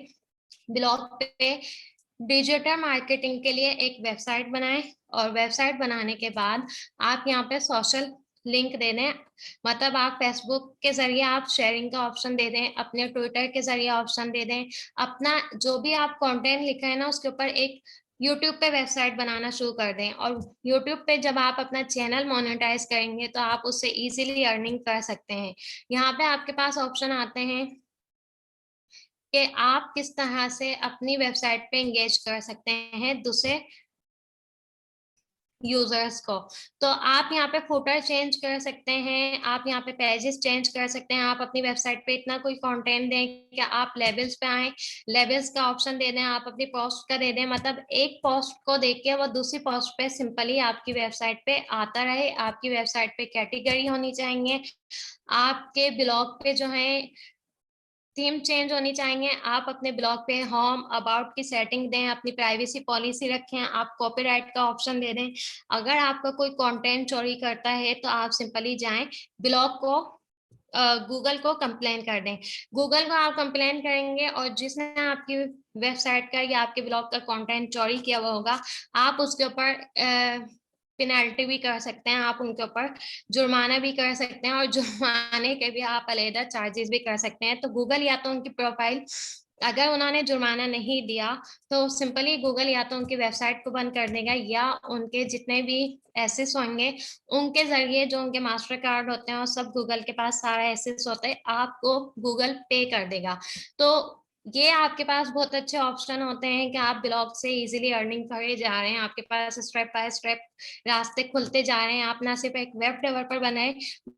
Speaker 2: ब्लॉग पे डिजिटल मार्केटिंग के लिए एक वेबसाइट बनाएं, और वेबसाइट बनाने के बाद आप यहाँ पे सोशल लिंक दे दें। मतलब आप फेसबुक के जरिए आप शेयरिंग का ऑप्शन दे दें, अपने ट्विटर के जरिए ऑप्शन दे दें, अपना जो भी आप कंटेंट लिख रहे हैं ना उसके ऊपर एक यूट्यूब पे वेबसाइट बनाना शुरू कर दें। और यूट्यूब पे जब आप अपना चैनल मोनेटाइज करेंगे तो आप उससे इजीली अर्निंग कर सकते हैं। यहाँ पे आपके पास ऑप्शन आते हैं कि आप किस तरह से अपनी वेबसाइट पे एंगेज कर सकते हैं दूसरे यूजर्स को। तो आप यहाँ पे फुटर चेंज कर सकते हैं, आप यहाँ पे पेजेस चेंज कर सकते हैं, आप अपनी वेबसाइट पे इतना कोई कंटेंट दें कि आप लेवल्स पे आए, लेवल्स का ऑप्शन दे दें, आप अपनी पोस्ट का दे दें। मतलब एक पोस्ट को देख के वो दूसरी पोस्ट पे सिंपली आपकी वेबसाइट पे आता रहे। आपकी वेबसाइट पे कैटेगरी होनी चाहिए, आपके ब्लॉग पे जो है थीम चेंज होनी चाहिए। आप अपने ब्लॉग पे होम अबाउट की सेटिंग दें, अपनी प्राइवेसी पॉलिसी रखें, आप कॉपीराइट का ऑप्शन दे दें। अगर आपका कोई कंटेंट चोरी करता है तो आप सिंपली जाएं ब्लॉग को गूगल को कंप्लेन कर दें। गूगल को आप कंप्लेन करेंगे और जिसने आपकी वेबसाइट का या आपके ब्लॉग का कंटेंट चोरी किया हुआ होगा, आप उसके ऊपर पेनल्टी भी कर सकते हैं, आप उनके ऊपर जुर्माना भी कर सकते हैं, और जुर्माने के भी आप अलग चार्जेस भी कर सकते हैं। तो गूगल या तो उनकी प्रोफाइल, अगर उन्होंने जुर्माना नहीं दिया तो सिंपली गूगल या तो उनकी वेबसाइट को बंद कर देगा, या उनके जितने भी एसेस होंगे उनके जरिए जो उनके मास्टर कार्ड होते हैं और सब गूगल के पास सारा एसेस होता है, आपको गूगल पे कर देगा। तो ये आपके पास बहुत अच्छे ऑप्शन होते हैं कि आप ब्लॉग से इजीली अर्निंग करे जा रहे हैं। आपके पास स्टेप बाय स्टेप रास्ते खुलते जा रहे हैं। आप ना सिर्फ एक वेब डेवलपर बने,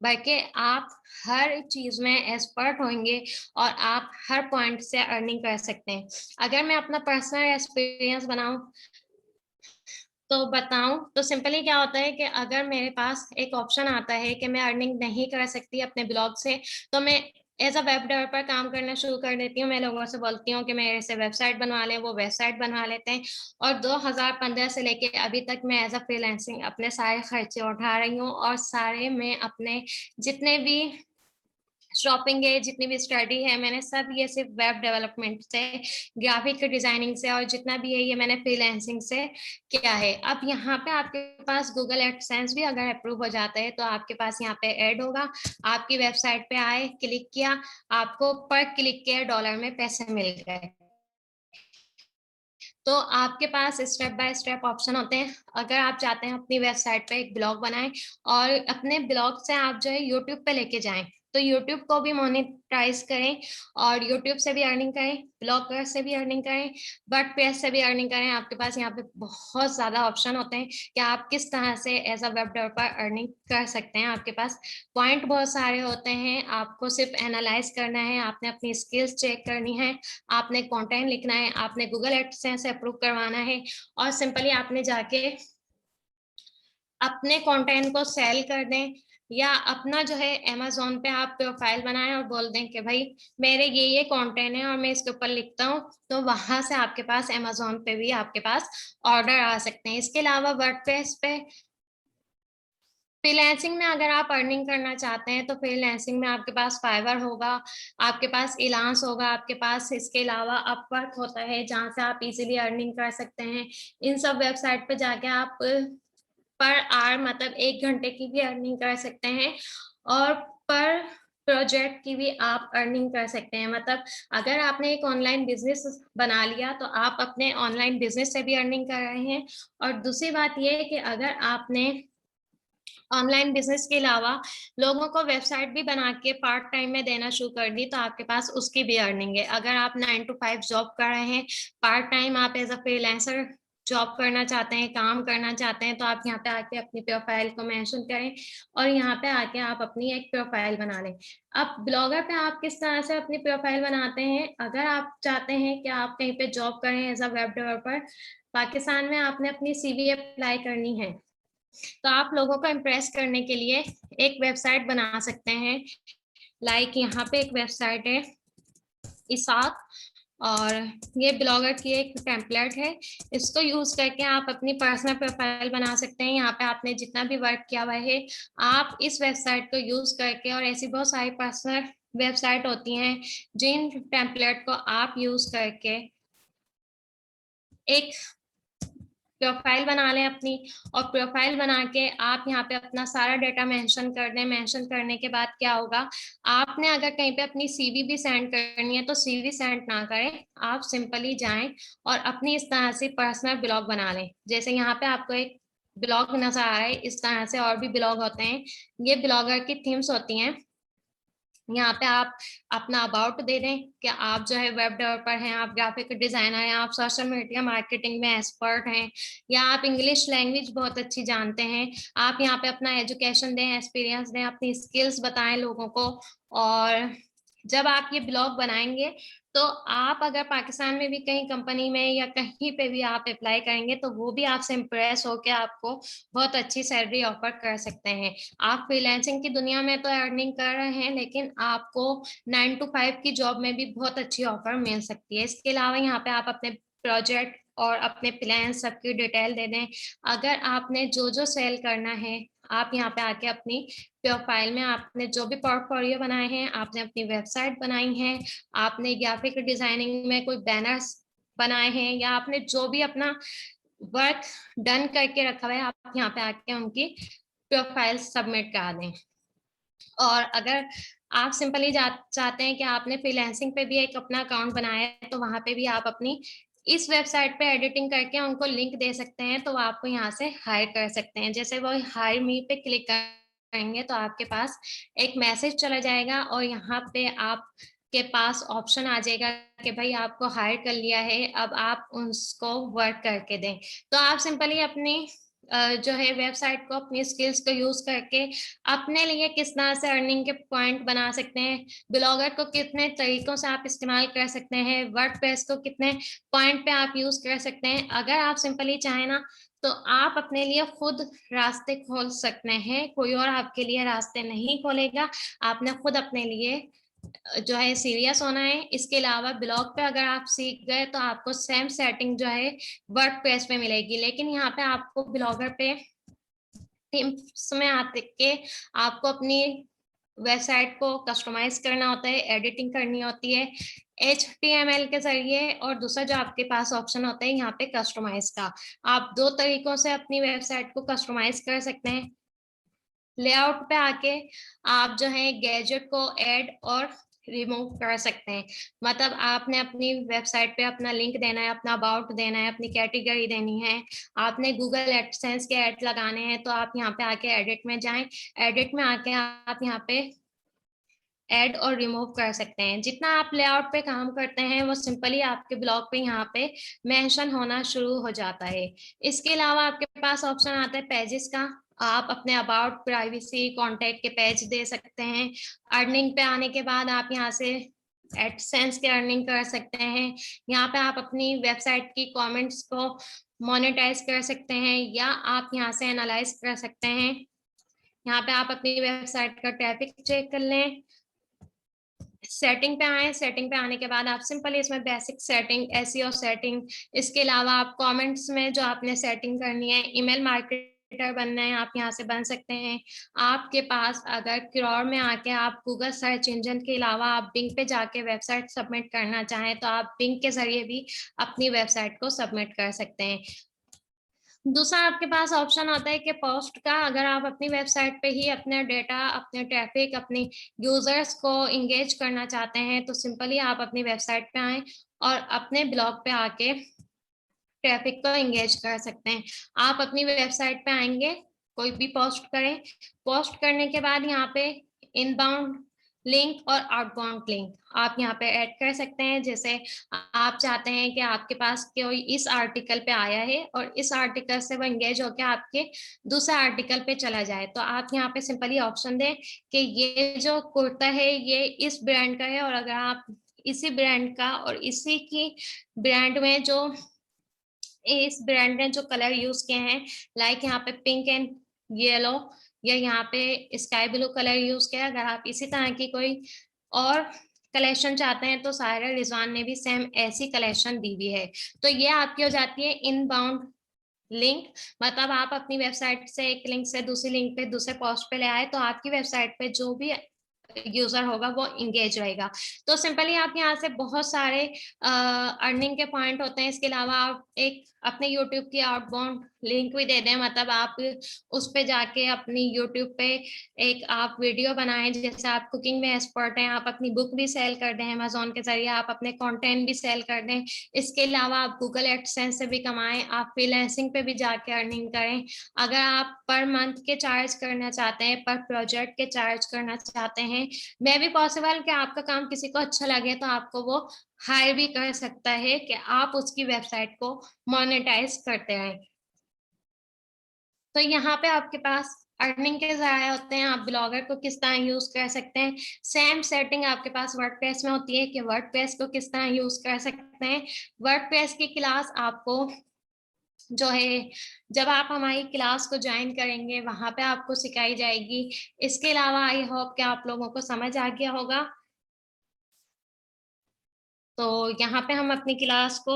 Speaker 2: बल्कि आप हर चीज में एक्सपर्ट होंगे और आप हर पॉइंट से अर्निंग कर सकते हैं। अगर मैं अपना पर्सनल एक्सपीरियंस बताऊं तो सिंपली क्या होता है कि अगर मेरे पास एक ऑप्शन आता है कि मैं अर्निंग नहीं कर सकती अपने ब्लॉग से, तो मैं एज अ वेब डेवलपर काम करना शुरू कर देती हूँ। मैं लोगों से बोलती हूँ कि मेरे से वेबसाइट बनवा लें, वो वेबसाइट बनवा लेते हैं। और 2015 से लेके अभी तक मैं एज अ फ्रीलांसिंग अपने सारे खर्चे उठा रही हूँ, और सारे मैं अपने जितने भी शॉपिंग है, जितनी भी स्टडी है, मैंने सब ये सिर्फ वेब डेवलपमेंट से, ग्राफिक डिजाइनिंग से, और जितना भी है ये मैंने फ्रीलांसिंग से किया है। अब यहाँ पे आपके पास गूगल एडसेंस भी अगर अप्रूव हो जाता है तो आपके पास यहाँ पे ऐड होगा, आपकी वेबसाइट पे आए, क्लिक किया, आपको पर क्लिक के डॉलर में पैसे मिल गए। तो आपके पास स्टेप बाय स्टेप ऑप्शन होते हैं। अगर आप चाहते हैं अपनी वेबसाइट पे एक ब्लॉग बनाएं और अपने ब्लॉग से आप जो है यूट्यूब पे लेके जाएं, तो यूट्यूब को भी मोनेटाइज करें और यूट्यूब से भी अर्निंग करें, ब्लॉगर से भी अर्निंग करें, वर्डप्रेस से भी अर्निंग करें। आपके पास यहाँ पे बहुत ज्यादा ऑप्शन होते हैं कि आप किस तरह से as a web developer earning कर सकते हैं। आपके पास पॉइंट बहुत सारे होते हैं, आपको सिर्फ एनालाइज करना है, आपने अपनी स्किल्स चेक करनी है, आपने कंटेंट लिखना है, आपने गूगल एडसेंस से अप्रूव करवाना है, और सिंपली आपने जाके अपने कंटेंट को सेल कर दें, या अपना जो है अमेजोन पे आप प्रोफाइल बनाएं और बोल दें कि भाई मेरे ये कंटेंट है और मैं इसके ऊपर लिखता हूँ, तो वहां से आपके पास अमेजोन पे भी आपके पास ऑर्डर आ सकते हैं। इसके अलावा वर्डप्रेस पे फ्रीलांसिंग में अगर आप अर्निंग करना चाहते हैं तो फ्रीलांसिंग में आपके पास फाइवर होगा, आपके पास इलांस होगा, आपके पास इसके अलावा अपवर्क होता है जहां से आप इजीली अर्निंग कर सकते हैं। इन सब वेबसाइट पे जाके आप पर आवर मतलब 1 घंटे की भी अर्निंग कर सकते हैं, और पर प्रोजेक्ट की भी आप अर्निंग कर सकते हैं। मतलब अगर आपने एक ऑनलाइन बिजनेस बना लिया तो आप अपने ऑनलाइन बिजनेस से भी अर्निंग कर रहे हैं। और दूसरी बात यह है कि अगर आपने ऑनलाइन बिजनेस के अलावा लोगों को वेबसाइट भी बना के पार्ट टाइम में देना शुरू कर दी तो आपके पास उसकी भी अर्निंग है। अगर आप 9 to 5 जॉब कर रहे हैं, पार्ट टाइम आप एज अ फ्रीलांसर जॉब करना चाहते हैं, काम करना चाहते हैं, तो आप यहाँ पे आके अपनी प्रोफाइल को मेंशन करें और यहाँ पे आके आप अपनी एक प्रोफाइल बना लें। अब ब्लॉगर पे आप किस तरह से अपनी प्रोफाइल बनाते हैं, अगर आप चाहते हैं कि आप कहीं पे जॉब करें as a web developer, Pakistan में आपने अपनी सीवी अप्लाई करनी है, तो आप लोगों को इम्प्रेस करने के लिए एक वेबसाइट बना सकते हैं। लाइक यहाँ पे एक वेबसाइट है इसाक, और ये ब्लॉगर की एक टेम्पलेट है, इसको यूज करके आप अपनी पर्सनल प्रोफाइल बना सकते हैं। यहाँ पे आपने जितना भी वर्क किया हुआ है आप इस वेबसाइट को यूज करके, और ऐसी बहुत सारी पर्सनल वेबसाइट होती हैं जिन टेम्पलेट को आप यूज करके एक प्रोफाइल बना लें अपनी, और प्रोफाइल बना के आप यहाँ पे अपना सारा डाटा मेंशन कर दें। मेंशन करने के बाद क्या होगा, आपने अगर कहीं पे अपनी सीवी भी सेंड करनी है तो सीवी सेंड ना करें, आप सिंपली जाएं और अपनी इस तरह से पर्सनल ब्लॉग बना लें। जैसे यहाँ पे आपको एक ब्लॉग नजर आ रहा है, इस तरह से और भी ब्लॉग होते हैं, ये ब्लॉगर की थीम्स होती हैं। यहाँ पे आप अपना अबाउट दे दें कि आप जो है वेब डेवलपर हैं, आप ग्राफिक डिजाइनर हैं, आप सोशल मीडिया मार्केटिंग में एक्सपर्ट हैं, या आप इंग्लिश लैंग्वेज बहुत अच्छी जानते हैं। आप यहाँ पे अपना एजुकेशन दें, एक्सपीरियंस दें, अपनी स्किल्स बताएं लोगों को। और जब आप ये ब्लॉग बनाएंगे तो आप अगर पाकिस्तान में भी कहीं कंपनी में या कहीं पे भी आप अप्लाई करेंगे तो वो भी आपसे इम्प्रेस होकर आपको बहुत अच्छी सैलरी ऑफर कर सकते हैं। आप फ्रीलांसिंग की दुनिया में तो अर्निंग कर रहे हैं, लेकिन आपको 9 to 5 की जॉब में भी बहुत अच्छी ऑफर मिल सकती है। इसके अलावा यहाँ पे आप अपने प्रोजेक्ट और अपने प्लान सबकी डिटेल दे दें। अगर आपने जो जो सेल करना है, आप यहाँ पे आके अपनी प्रोफाइल में आपने जो भी पोर्टफोलियो बनाए हैं, आपने अपनी वेबसाइट बनाई है, आपने ग्राफिक डिजाइनिंग में कोई बैनर्स बनाए हैं, या आपने जो भी अपना वर्क डन करके रखा हुआ है, आप यहाँ पे आके उनकी प्रोफाइल सबमिट करा दें। और अगर आप सिंपली चाहते हैं कि आपने फ्रीलांसिंग पे भी एक अपना अकाउंट बनाया है, तो वहां पे भी आप अपनी इस वेबसाइट पे एडिटिंग करके उनको लिंक दे सकते हैं, तो वो आपको यहाँ से हायर कर सकते हैं। जैसे वो हायर मी पे क्लिक करेंगे तो आपके पास एक मैसेज चला जाएगा और यहाँ पे आप के पास ऑप्शन आ जाएगा कि भाई आपको हायर कर लिया है, अब आप उसको वर्क करके दें। तो आप सिंपली अपनी जो है वेबसाइट को, अपनी स्किल्स को यूज करके अपने लिए किस तरह से अर्निंग के पॉइंट बना सकते हैं, ब्लॉगर को कितने तरीकों से आप इस्तेमाल कर सकते हैं, वर्डप्रेस को कितने पॉइंट पे आप यूज कर सकते हैं। अगर आप सिंपली चाहें ना तो आप अपने लिए खुद रास्ते खोल सकते हैं, कोई और आपके लिए रास्ते नहीं खोलेगा। आपने खुद अपने लिए जो है सीरियस होना है। इसके अलावा ब्लॉग पे अगर आप सीख गए तो आपको सेम सेटिंग जो है वर्डप्रेस पे मिलेगी, लेकिन यहाँ पे आपको ब्लॉगर पे टिप्स में आते के आपको अपनी वेबसाइट को कस्टमाइज करना होता है, एडिटिंग करनी होती है HTML के जरिए, और दूसरा जो आपके पास ऑप्शन होता है यहाँ पे कस्टमाइज का। आप दो तरीकों से अपनी वेबसाइट को कस्टमाइज कर सकते हैं। लेआउट पे आके आप जो है गैजेट को ऐड और रिमूव कर सकते हैं। मतलब आपने अपनी वेबसाइट पे अपना लिंक देना है, अपना अबाउट देना है, अपनी कैटेगरी देनी है, आपने गूगल एडसेंस के ऐड लगाने हैं, तो आप यहाँ पे आके एडिट में जाएं। एडिट में आके आप यहाँ पे ऐड और रिमूव कर सकते हैं। जितना आप लेआउट पे काम करते हैं वो सिंपली आपके ब्लॉग पे यहाँ पे मेंशन होना शुरू हो जाता है। इसके अलावा आपके पास ऑप्शन आता है पेजेस का। आप अपने अबाउट, प्राइवेसी, कॉन्टैक्ट के पेज दे सकते हैं। अर्निंग पे आने के बाद आप यहाँ से एडसेंस के अर्निंग कर सकते हैं। यहाँ पे आप अपनी वेबसाइट की कमेंट्स को मोनेटाइज कर सकते हैं, या आप यहाँ से एनालाइज कर सकते हैं। यहाँ पे आप अपनी वेबसाइट का ट्रैफिक चेक कर लें। सेटिंग पे आए, सेटिंग पे आने के बाद आप सिंपली इसमें बेसिक सेटिंग, एसईओ सेटिंग, इसके अलावा आप कमेंट्स में जो आपने सेटिंग करनी है, ईमेल मार्केटर बनना है, आप यहाँ से बन सकते हैं। आपके पास अगर क्रोर में आके आप गूगल सर्च इंजन के अलावा आप बिंग पे जाके वेबसाइट सबमिट करना चाहें तो आप बिंग के जरिए भी अपनी वेबसाइट को सबमिट कर सकते हैं। दूसरा आपके पास ऑप्शन आता है कि पोस्ट का। अगर आप अपनी वेबसाइट पे ही अपने डेटा, अपने ट्रैफिक, अपनी यूजर्स को इंगेज करना चाहते हैं तो सिंपली आप अपनी वेबसाइट पे आए और अपने ब्लॉग पे आके ट्रैफिक को इंगेज कर सकते हैं। आप अपनी वेबसाइट पे आएंगे, कोई भी पोस्ट करें, पोस्ट करने के बाद यहाँ पे इनबाउंड लिंक और आउटबाउंड लिंक आप यहाँ पे ऐड कर सकते हैं। जैसे आप चाहते हैं कि आपके पास कोई इस आर्टिकल पे आया है और इस आर्टिकल से वो एंगेज होकर आपके दूसरे आर्टिकल पे चला जाए, तो आप यहाँ पे सिंपली ऑप्शन दें कि ये जो कुर्ता है ये इस ब्रांड का है, और अगर आप इसी ब्रांड का और इसी की ब्रांड में जो इस ब्रांड ने जो कलर यूज किए हैं, लाइक यहाँ पे पिंक एंड येलो या यहाँ पे स्काई ब्लू कलर यूज किया, अगर आप इसी तरह की कोई और कलेक्शन चाहते हैं तो सायरा रिजवान ने भी सेम ऐसी कलेक्शन दी हुई है। तो ये आपकी हो जाती है इनबाउंड लिंक, मतलब आप अपनी वेबसाइट से एक लिंक से दूसरी लिंक पे दूसरे पोस्ट पे ले आए तो आपकी वेबसाइट पे जो भी यूजर होगा वो इंगेज रहेगा। तो सिंपली आप यहाँ से बहुत सारे अर्निंग के पॉइंट होते हैं। इसके अलावा आप एक अपने यूट्यूब की आउटबाउंड लिंक भी दे दें, मतलब आप उस पे जाके अपनी यूट्यूब पे एक आप वीडियो बनाएं, जैसे आप कुकिंग में एक्सपर्ट हैं, आप अपनी बुक भी सेल कर दें अमेजोन के जरिए, आप अपने कंटेंट भी सेल कर दें। इसके अलावा आप गूगल एडसेंस से भी कमाएं, आप फ्रीलांसिंग पे भी जाके अर्निंग करें। अगर आप पर मंथ के चार्ज करना चाहते हैं, पर प्रोजेक्ट के चार्ज करना चाहते हैं, मे भी पॉसिबल कि आपका काम किसी को अच्छा लगे तो आपको वो हायर भी कर सकता है कि आप उसकी वेबसाइट को मोनेटाइज करते रहें। तो यहाँ पे आपके पास अर्निंग के जरिए होते हैं। आप ब्लॉगर को किस तरह यूज कर सकते हैं, सेम सेटिंग आपके पास वर्डप्रेस में होती है कि वर्डप्रेस को किस तरह यूज कर सकते हैं। वर्डप्रेस की क्लास आपको जो है, जब आप हमारी क्लास को ज्वाइन करेंगे वहां पे आपको सिखाई जाएगी। इसके अलावा आई होप कि आप लोगों को समझ आ गया होगा। तो यहाँ पे हम अपनी क्लास को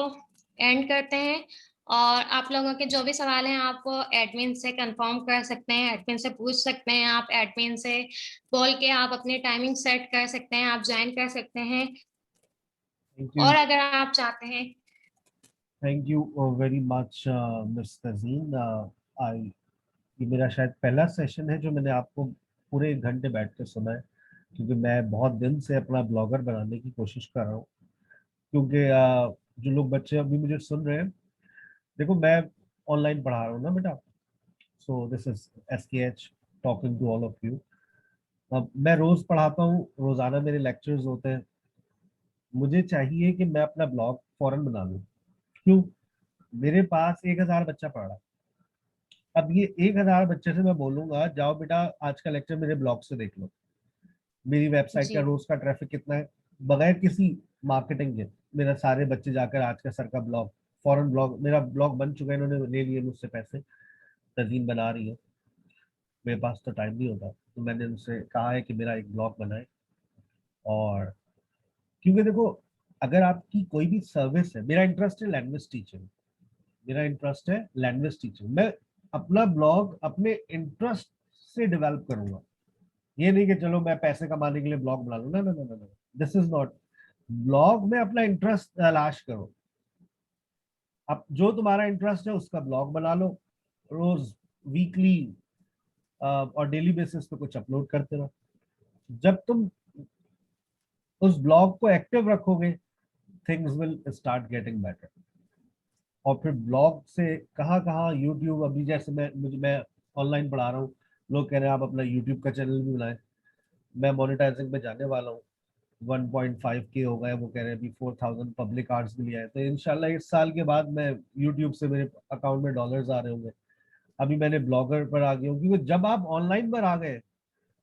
Speaker 2: एंड करते हैं, और आप लोगों के जो भी सवाल हैं आप वो एडमिन से कंफर्म कर सकते हैं, एडमिन से पूछ सकते हैं, आप एडमिन से बोल के आप अपनी टाइमिंग सेट कर सकते हैं, आप ज्वाइन कर सकते हैं।
Speaker 1: थैंक
Speaker 2: और
Speaker 1: यू,
Speaker 2: अगर आप चाहते हैं
Speaker 1: thank you very much miss Tazeen. I ये मेरा शायद पहला सेशन है जो मैंने आपको पूरे 1 घंटे बैठ के सुना है, क्योंकि मैं बहुत दिन से अपना ब्लॉगर बनाने की कोशिश कर रहा हूँ। क्योंकि जो लोग बच्चे अभी मुझे सुन रहे हैं, देखो मैं ऑनलाइन पढ़ा रहा हूँ ना बेटा, so this is SKH talking to all of you. अब मैं रोज पढ़ाता हूँ, रोजाना मेरे लेक्चर्स होते हैं। मुझे चाहिए कि मैं अपना ब्लॉग फौरन बना लूँ। क्यों? मेरे पास 1,000 बच्चा पढ़ रहा है। अब ये 1,000 बच्चे से मैं बोलूंगा जाओ बेटा आज का लेक्चर मेरे ब्लॉग से देख लो, मेरी वेबसाइट का
Speaker 2: जी
Speaker 1: रोज का ट्रैफिक कितना है, बगैर किसी मार्केटिंग के मेरा सारे बच्चे जाकर आज का सर का ब्लॉग, फॉरन ब्लॉग, मेरा ब्लॉग बन चुका है, इन्होंने ले लिए मुझसे पैसे, तजीन बना रही है, मेरे पास तो टाइम नहीं होता, तो मैंने उनसे कहा है कि मेरा एक ब्लॉग बनाए। और क्योंकि देखो अगर आपकी कोई भी सर्विस है, मेरा इंटरेस्ट है लैंग्वेज टीचिंग, मेरा इंटरेस्ट है लैंग्वेज टीचिंग, मैं अपना ब्लॉग अपने इंटरेस्ट से डेवलप करूंगा। ये नहीं कि चलो मैं पैसे कमाने के लिए ब्लॉग बना लूँ, ना ना ना ना, दिस इज नॉट। ब्लॉग में अपना इंटरेस्ट तलाश करो, अब जो तुम्हारा इंटरेस्ट है उसका ब्लॉग बना लो, रोज, वीकली और डेली बेसिस पे कुछ अपलोड करते रहो। जब तुम उस ब्लॉग को एक्टिव रखोगे, things will start getting better. और फिर ब्लॉग से कहाँ कहाँ यूट्यूब, अभी जैसे मैं ऑनलाइन पढ़ा रहा हूँ, लोग कह रहे हैं आप अपना यूट्यूब का चैनल भी बनाएं, मैं मोनेटाइजिंग में जाने वाला हूँ, 1.5K हो गए, वो कह रहे हैं अभी 4,000 पब्लिक आर्ट्स भी लिया है, तो इंशाल्लाह इस साल के बाद मैं यूट्यूब से मेरे अकाउंट में डॉलर्स आ रहे होंगे। अभी मैंने ब्लॉगर पर आ गया हूँ, क्योंकि जब आप ऑनलाइन पर आ गए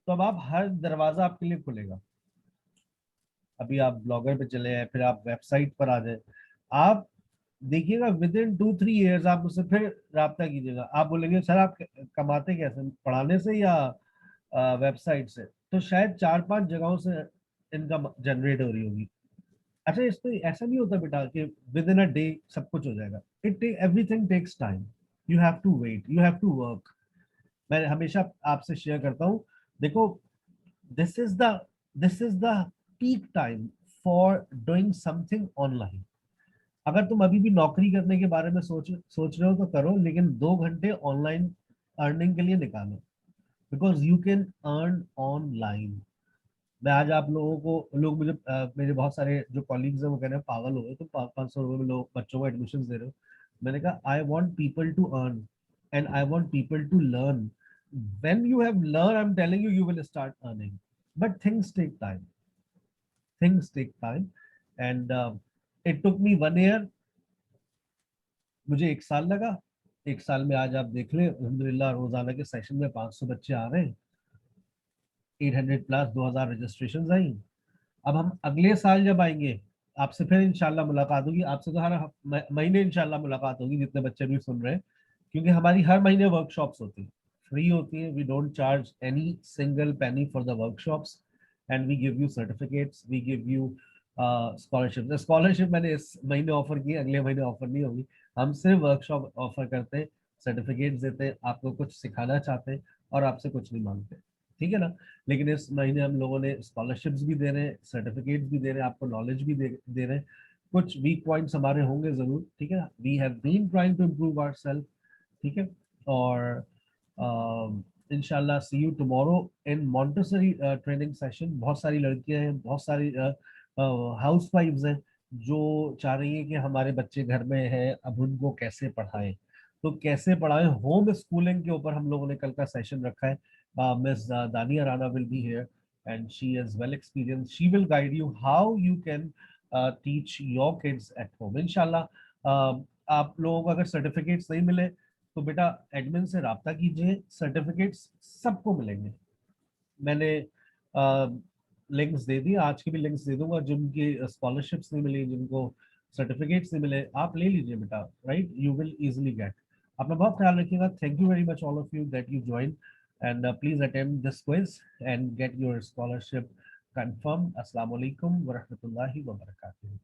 Speaker 1: तो अब आप हर दरवाजा आपके लिए खुलेगा। अभी आप ब्लॉगर पे चले हैं, फिर आप वेबसाइट पर आ जाए, आप देखिएगा विद इन 2-3 ईयर्स आप मुझसे फिर राब्ता कीजिएगा, आप बोलेंगे सर आप कमाते कैसे, पढ़ाने से या वेबसाइट से, तो शायद 4-5 जगहों से इनकम जनरेट हो रही होगी। अच्छा इसमें ऐसा नहीं होता बेटा कि विद इन अ डे सब कुछ हो जाएगा, it everything takes time, you have to wait, you have to work. मैं हमेशा आपसे शेयर करता हूँ, देखो this is the this is the peak time for doing something online. अगर तुम अभी भी नौकरी करने के बारे में सोच रहे हो तो करो, लेकिन 2 घंटे ऑनलाइन अर्निंग के लिए निकालो, because you can earn online. मैं आज आप लोगों को, लोग मुझे मेरे बहुत सारे जो कॉलीग्स हैं वो कह रहे हैं पागल हो गए, तो 500 रुपये में लोग बच्चों को एडमिशन दे रहे हो। मैंने कहा I want people to earn and I want people to learn. when you have learned, I'm telling you, you will start earning, but things take time, things take time, and it took me 1 year, मुझे 1 साल लगा। 1 साल में आज आप देख लें अल्हम्दुलिल्लाह रोजाना के सेशन में 500 बच्चे आ रहे हैं, 800+ 2,000 रजिस्ट्रेशन आई। अब हम अगले साल जब आएंगे आपसे फिर इंशाल्लाह मुलाकात होगी, आपसे तो हर महीने इंशाल्लाह मुलाकात होगी, जितने बच्चे भी सुन रहे हैं, क्योंकि हमारी हर महीने वर्कशॉप्स होती हैं, फ्री होती है, we don't charge any single penny for the workshops. and we give you certificates, we give you scholarship. Scholarship मैंने इस महीने ऑफर की, अगले महीने ऑफर नहीं होगी. हम सिर्फ वर्कशॉप ऑफर करते हैं, सर्टिफिकेट्स देते हैं, आपको कुछ सिखाना चाहते हैं और आपसे कुछ नहीं मांगते, ठीक है ना. लेकिन इस महीने हम लोगों ने स्कॉलरशिप्स भी दे रहे हैं, सर्टिफिकेट्स भी दे रहे हैं, आपको नॉलेज भी दे रहे हैं. कुछ वीक पॉइंट्स हमारे होंगे जरूर, ठीक है. We have been trying to improve ourself, ठीक है. और इंशाल्लाह see you tomorrow in Montessori training session. बहुत सारी लड़कियां हैं, बहुत सारी हाउस वाइफ्स हैं जो चाह रही हैं कि हमारे बच्चे घर में हैं, अब उनको कैसे पढ़ाएं. तो कैसे पढ़ाएं, होम स्कूलिंग के ऊपर हम लोगों ने कल का सेशन रखा है. मिस दानिया Rana will be here and she is well experienced. She will guide you how you can teach your kids at home. इंशाल्लाह आप लोगों को अगर सर्टिफिकेट्स नहीं मिले तो बेटा एडमिन से राब्ता कीजिए, सर्टिफिकेट्स सबको मिलेंगे. मैंने लिंक्स दे दिए, आज की भी लिंक्स दे दूंगा. जिनकी स्कॉलरशिप्स नहीं मिली, जिनको सर्टिफिकेट्स नहीं मिले, आप ले लीजिए बेटा, right. You will easily get. अपना बहुत ख्याल रखिएगा. Thank you very much all of you that you join and please attend this quiz and get your scholarship confirmed. Assalamu alaikum wa rahmatullahi wa barakatuh.